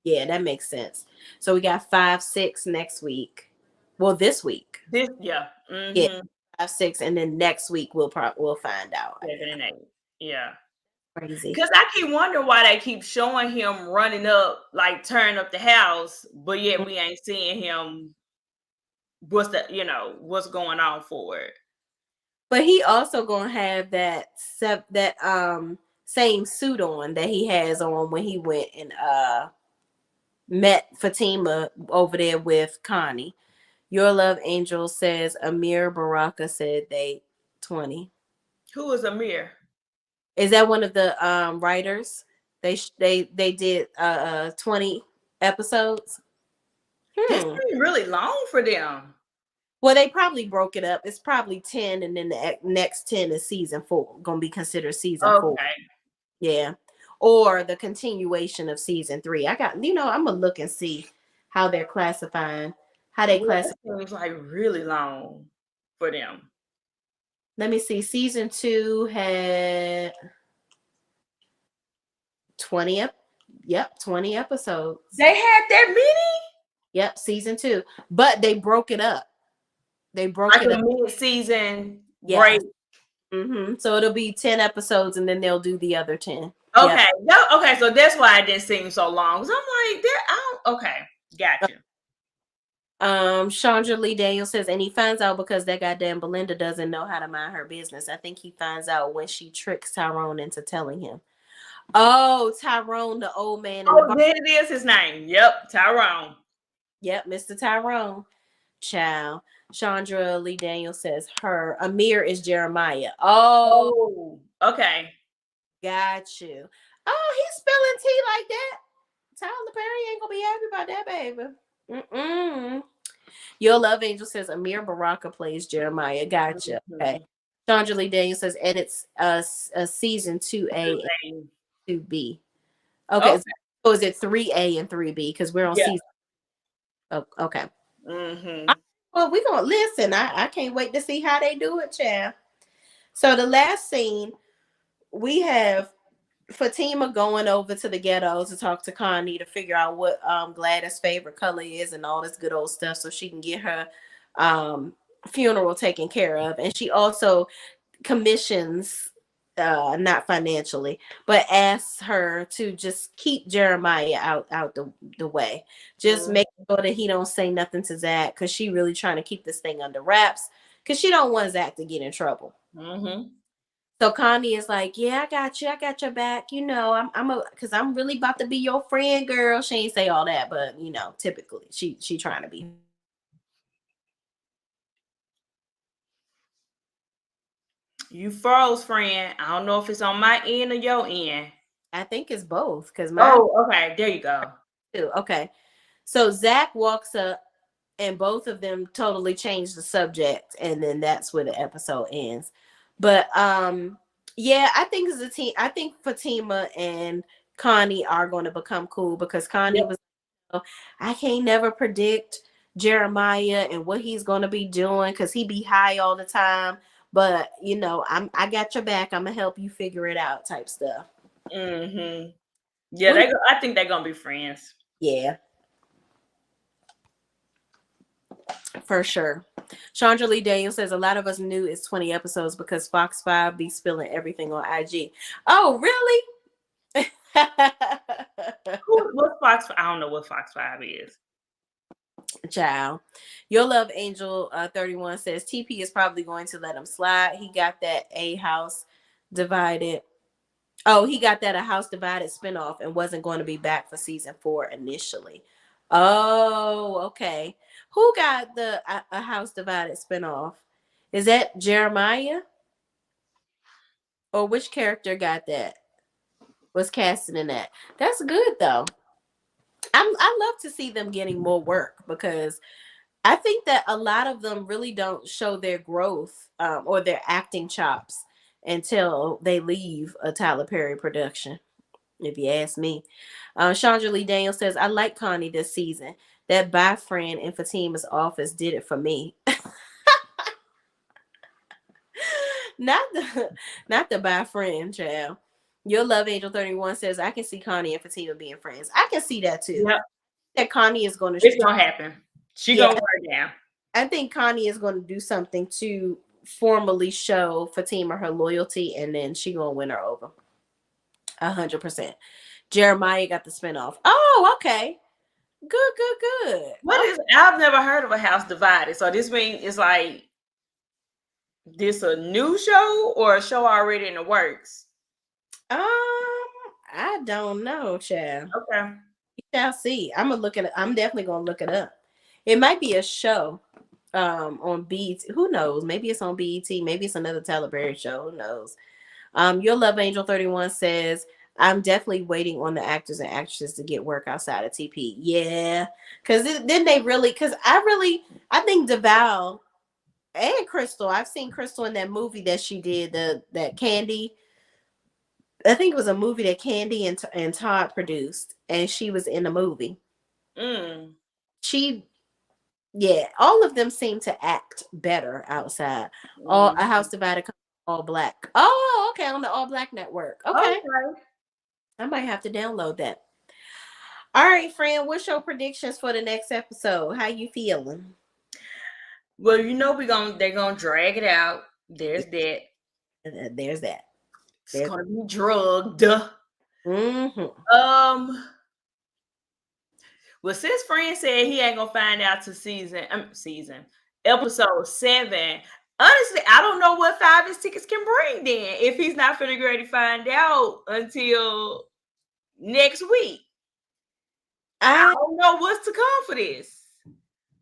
A: Yeah, that makes sense. So we got 5, 6 next week. Well, this week.
B: Yeah.
A: Yeah,
B: Mm-hmm.
A: 5, 6, and then next week we'll find out.
B: 7 and 8. Yeah.
A: Crazy.
B: Because I keep wondering why they keep showing him running up, like tearing up the house, but yet we ain't seeing him. What's going on for it?
A: But he also gonna have that same suit on that he has on when he went and met Fatima over there with Connie. Your love angel says Amir Baraka said they 20.
B: Who is Amir?
A: Is that one of the writers? They did 20 episodes.
B: That
A: Hmm.
B: seems really long for them.
A: Well, they probably broke it up. It's probably 10, and then the next 10 is season 4. Gonna be considered season 4.
B: Okay.
A: Yeah. Or the continuation of season 3. I'm gonna look and see how they're classifying. How they
B: Yeah,
A: classify.
B: that seems like really long for them.
A: Let me see. Season 2 had 20 yep, 20 episodes.
B: They had that many?
A: Yep, season 2. But they broke it up. They broke
B: Like
A: it
B: a
A: up.
B: mid-season
A: Yeah.
B: break.
A: So it'll be 10 episodes and then they'll do the other 10. Yep.
B: Okay. Okay, so that's why it didn't seem so long. So I'm like, okay, gotcha.
A: Chandra Lee Daniel says, and he finds out because that goddamn Belinda doesn't know how to mind her business. I think he finds out when she tricks Tyrone into telling him. Oh, Tyrone, the old man in the bar.
B: There it is his name. Yep, Tyrone.
A: Yep, Mr. Tyrone. Child. Chandra Lee Daniel says her. Amir is Jeremiah. Oh,
B: Okay.
A: got you. Oh, he's spilling tea like that. Tyler Perry ain't gonna be happy about that, baby. Your love angel says Amir Baraka plays Jeremiah. Gotcha. Okay. Chandra Lee Daniel says edits a season 2A and 2B. Okay. So is it 3A and 3B? Because we're on season. Oh, okay. Well, we're gonna listen. I can't wait to see how they do it, child. So the last scene, we have Fatima going over to the ghetto to talk to Connie to figure out what Gladys' favorite color is and all this good old stuff so she can get her funeral taken care of. And she also commissions, not financially, but asks her to just keep Jeremiah out the way. Just make sure that he don't say nothing to Zach, because she really trying to keep this thing under wraps because she don't want Zach to get in trouble. So Connie is like, yeah, I got you. I got your back. Because I'm really about to be your friend, girl. She ain't say all that, but typically she trying to be.
B: You froze, friend. I don't know if it's on my end or your end.
A: I think it's both because mine
B: Oh, okay. There you go.
A: too. Okay. So Zach walks up and both of them totally change the subject, and then that's where the episode ends. But yeah, I think as a team, I think Fatima and Connie are going to become cool because Connie
B: Yep.
A: was, I can't never predict Jeremiah and what he's going to be doing because he be high all the time. But I got your back. I'm gonna help you figure it out, type stuff.
B: Mm-hmm. Yeah,
A: Well,
B: I think they're gonna be friends.
A: yeah, for sure. Chandra Lee Daniel says a lot of us knew it's 20 episodes because Fox 5 be spilling everything on IG. Oh, really?
B: What Fox? I don't know what Fox 5 is.
A: Child. Your Love Angel 31 says TP is probably going to let him slide. He got that a house divided. Oh, he got that a house divided spinoff and wasn't going to be back for season 4 initially. Oh, okay. Who got the a house divided spinoff? Is that Jeremiah? Or which character got that? Was casting in that? That's good though. I love to see them getting more work because I think that a lot of them really don't show their growth or their acting chops until they leave a Tyler Perry production, if you ask me. Chandra Lee Daniel says, I like Connie this season. That bye friend in Fatima's office did it for me. not the bye friend, child. Your Love Angel 31 says, I can see Connie and Fatima being friends. I can see that too.
B: Yep,
A: That Connie is going
B: it's
A: to,
B: gonna happen. She
A: yeah,
B: gonna work down.
A: I think Connie is going to do something to formally show Fatima her loyalty, and then she going to win her over. 100%. Jeremiah got the spinoff. Oh, okay. Good, good, good.
B: What
A: Okay.
B: is? I've never heard of a house divided. So this means it's like this a new show or a show already in the works.
A: I don't know, child.
B: Okay.
A: We shall see. I'm gonna look at it. I'm definitely gonna look it up. It might be a show on BET. Who knows? Maybe it's on BET. Maybe it's another Tyler Perry show. Who knows? Your Love Angel 31 says, I'm definitely waiting on the actors and actresses to get work outside of TP. Yeah. Cause then they really, cause I think DeVal and Crystal, I've seen Crystal in that movie that she did, that Candy. I think it was a movie that Candy and Todd produced, and she was in the movie.
B: Mm.
A: She, yeah, all of them seem to act better outside. All
B: Mm.
A: A House Divided, All Black. Oh, okay, on the All Black network. Okay,
B: Okay.
A: I might have to download that. All right, friend, what's your predictions for the next episode? How you feeling?
B: Well, they're gonna drag it out. There's that.
A: There's that.
B: It's
A: There's
B: gonna be drugged.
A: mm-hmm.
B: Well, since friend said he ain't gonna find out to episode 7. Honestly, I don't know what 5 his tickets can bring then if he's not finna get ready to find out until next week. I
A: I
B: don't know what's to come for this.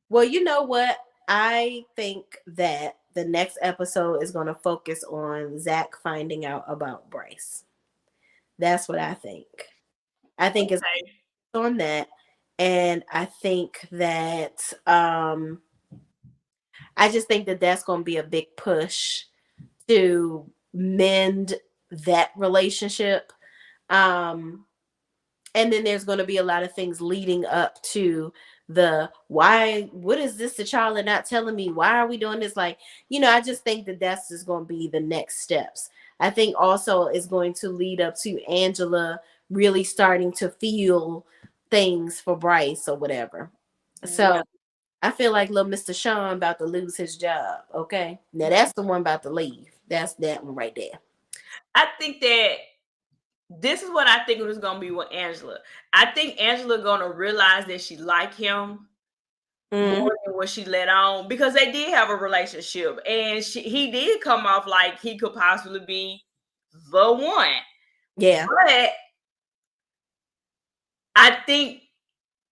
A: Well, you know what? I think that the next episode is going to focus on Zach finding out about Bryce. That's what I think. I think it's
B: Okay.
A: on that, and I think that I just think that that's going to be a big push to mend that relationship. Um, and then there's going to be a lot of things leading up to the why, what is this the child are not telling me, why are we doing this, like, I just think that that's just going to be the next steps. I think also it's going to lead up to Angela really starting to feel things for Bryce or whatever.
B: Yeah.
A: So I feel like little Mr. Sean about to lose his job. Okay, now that's the one about to leave. That's that one right there.
B: I think that this is what I think it was gonna be with Angela. I think Angela gonna realize that she like him
A: Mm-hmm.
B: more than what she let on because they did have a relationship, and he did come off like he could possibly be the one.
A: Yeah.
B: But I think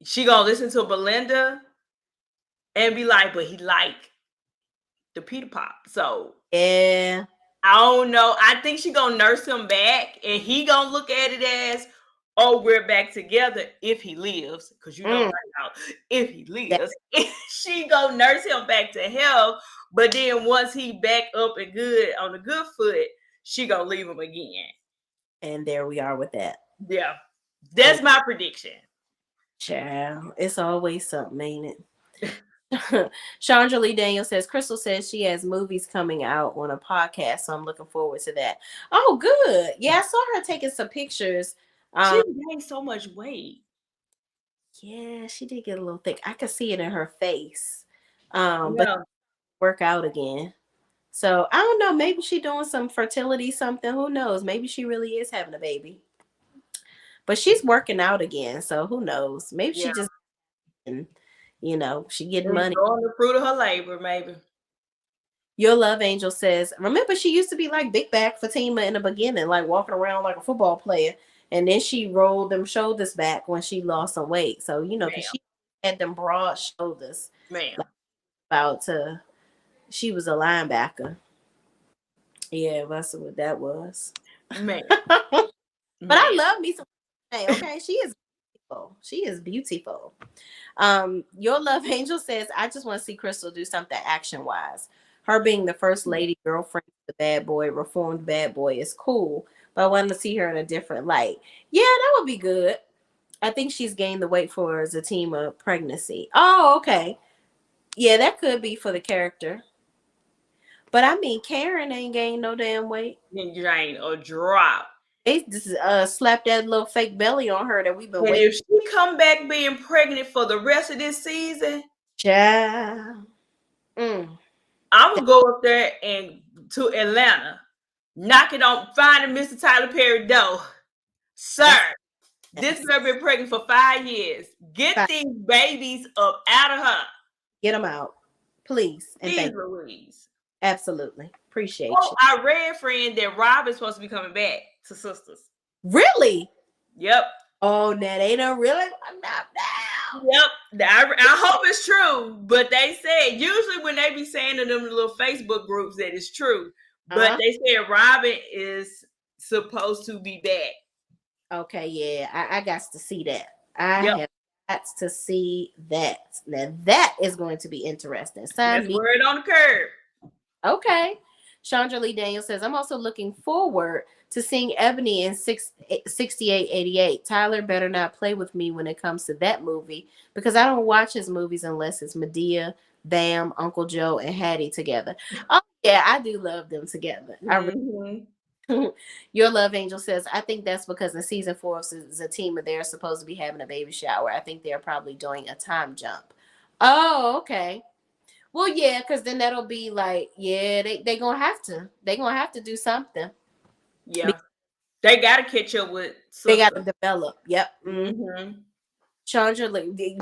B: she gonna listen to Belinda and be like, but he like the Peter Pop. So
A: Yeah.
B: I don't know. I think she gonna nurse him back, and he gonna look at it as, "Oh, we're back together if he lives." Because you know,
A: Mm,
B: right now, if he
A: that,
B: lives, she gonna nurse him back to health. But then once he back up and good on the good foot, she gonna leave him again.
A: and there we are with that.
B: Yeah, that's
A: And
B: my prediction.
A: child, it's always something, ain't it? Chandra Lee Daniel says Crystal says she has movies coming out on a podcast, so I'm looking forward to that. Oh, good. Yeah, I saw her taking some pictures.
B: She
A: Um,
B: gained so much weight.
A: yeah, she did get a little thick. I could see it in her face. But
B: Yeah,
A: work out again. So I don't know. Maybe she doing some fertility something. Who knows? Maybe she really is having a baby. But she's working out again. So who knows? Maybe
B: yeah.
A: she just, she getting money.
B: Enjoying the fruit of her labor, maybe.
A: Your love angel says, remember she used to be like big back Fatima in the beginning, like walking around like a football player. And then she rolled them shoulders back when she lost some weight. So, because
B: Ma'am,
A: she had them broad shoulders,
B: ma'am,
A: like about to, she was a linebacker. Yeah, that's what that was.
B: ma'am,
A: But I
B: ma'am.
A: love me some. Hey, okay, she is beautiful. She is beautiful. Your love angel says, I just want to see Crystal do something action wise. Her being the first lady girlfriend of the bad boy, reformed bad boy is cool, but I want to see her in a different light. Yeah, that would be good. I think she's gained the weight for Zatima pregnancy. Oh, okay. Yeah, that could be for the character. But I mean, Karen ain't gained no damn weight.
B: Then drain or drop.
A: They just slapped that little fake belly on her that we've been
B: And
A: waiting.
B: if she come back being pregnant for the rest of this season,
A: Child. Mm.
B: I'm gonna go up there and to Atlanta, knock it on, find Mr. Tyler Perry door. Sir,
A: That's
B: this
A: nasty.
B: girl been pregnant for 5 years. Get
A: Fine.
B: these babies up out of her.
A: Get them out, please, and
B: Please,
A: thank you.
B: Louise.
A: Absolutely appreciate
B: Oh,
A: you.
B: I read, friend, that Rob is supposed to be coming back to Sisters.
A: Really?
B: Yep.
A: Oh, now they don't really. I'm not down.
B: Yep, I hope it's true. But they said usually when they be saying in them little Facebook groups that it's true. But
A: Uh-huh.
B: they said Robin is supposed to be back.
A: Okay, yeah, I got to see that. I
B: Yep,
A: have got to see that. Now that is going to be interesting. Sign
B: that's
A: me.
B: word on the curb.
A: Okay. Chandra Lee Daniel says, I'm also looking forward to seeing Ebony in 6888. Tyler better not play with me when it comes to that movie because I don't watch his movies unless it's Medea, Bam, Uncle Joe, and Hattie together. Oh, yeah, I do love them together.
B: Mm-hmm.
A: Your love angel says, I think that's because in season 4 of Zatima, they're supposed to be having a baby shower. I think they're probably doing a time jump. Oh, okay. Well, yeah, because then that'll be like, yeah, they gonna have to. They gonna have to do something.
B: Yeah, they got to catch up with
A: They got
B: Sister.
A: to develop. Yep.
B: Mm-hmm.
A: Chandra,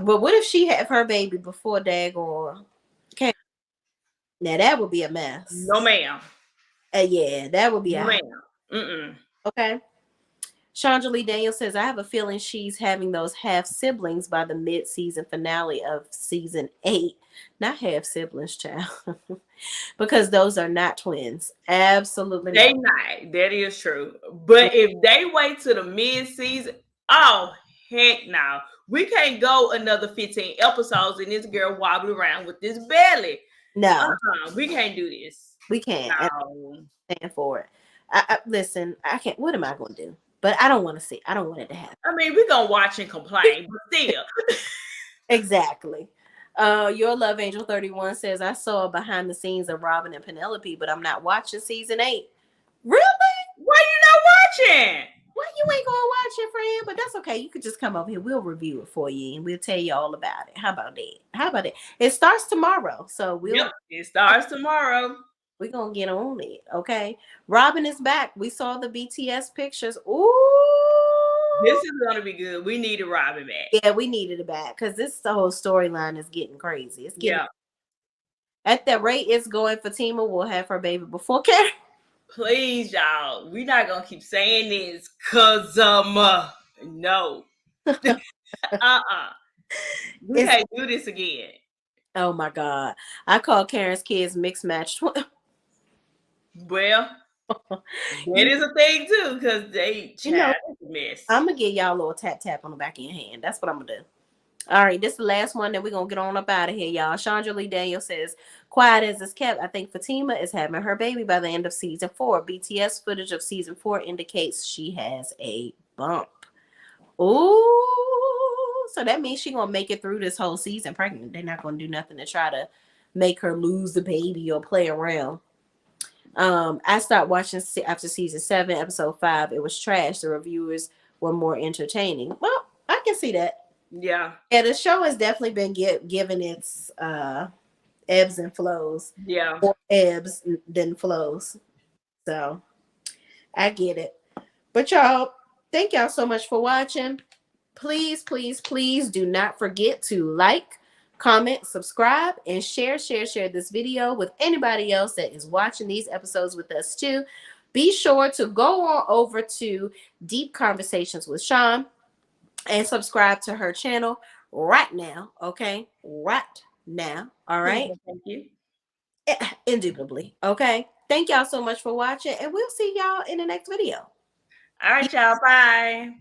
A: but what if she have her baby before Dag or okay? Now that would be a mess.
B: No, ma'am.
A: Yeah, that would be
B: No,
A: a
B: ma'am. Mm-mm.
A: okay. Chandra Lee Daniel says, I have a feeling she's having those half siblings by the mid-season finale of season 8. Not half siblings, child. Because those are not twins. Absolutely
B: They
A: not.
B: not. That is true. But if they wait to the mid-season, oh heck no. We can't go another 15 episodes and this girl wobbling around with this belly.
A: No,
B: We can't do this.
A: we can't. I
B: No.
A: stand for it. Listen, I can't. What am I going to do? But I don't want to see. I don't want it to happen.
B: I mean, we're gonna watch and complain, but still.
A: Exactly. Your love angel 31 says I saw behind the scenes of Robin and Penelope, but I'm not watching season 8. Really?
B: Why you not watching?
A: Well, you ain't gonna watch it, friend, but that's okay. You could just come over here. We'll review it for you, and we'll tell you all about it. How about that? How about it? It starts tomorrow, so
B: Yep, it starts tomorrow.
A: we're gonna get on it. Okay. Robin is back. We saw the BTS pictures. Ooh.
B: This is gonna be good. We need a Robin back.
A: Yeah, we needed it back because the whole storyline is getting crazy. It's getting
B: Yeah.
A: at the rate it's going. Fatima will have her baby before Karen.
B: Please, y'all. We're not gonna keep saying this cause no. We
A: It's
B: can't do this again.
A: oh my god. I call Karen's kids mixed match.
B: Well, That is a thing too, because they
A: You know,
B: child is a mess.
A: I'm gonna give y'all a little tap tap on the back of your hand. That's what I'm gonna do. All right, this is the last one that we're gonna get on up out of here, y'all. Chandra Lee Daniel says, quiet as it's kept, I think Fatima is having her baby by the end of season 4. BTS footage of season 4 indicates she has a bump. Ooh, so that means she gonna make it through this whole season pregnant. They're not gonna do nothing to try to make her lose the baby or play around. I stopped watching after season 7, episode 5. It was trash. The reviewers were more entertaining. Well, I can see that.
B: Yeah.
A: Yeah, the show has definitely been given its ebbs and flows.
B: Yeah.
A: More ebbs than flows. So I get it. But y'all, thank y'all so much for watching. Please, please, please do not forget to like, comment, subscribe, and share this video with anybody else that is watching these episodes with us too. Be sure to go on over to Deep Conversations with Sean and subscribe to her channel right now. Okay, right now. All right.
B: Thank you.
A: Indubitably. Okay. Thank y'all so much for watching, and we'll see y'all in the next video.
B: All right, y'all. Bye.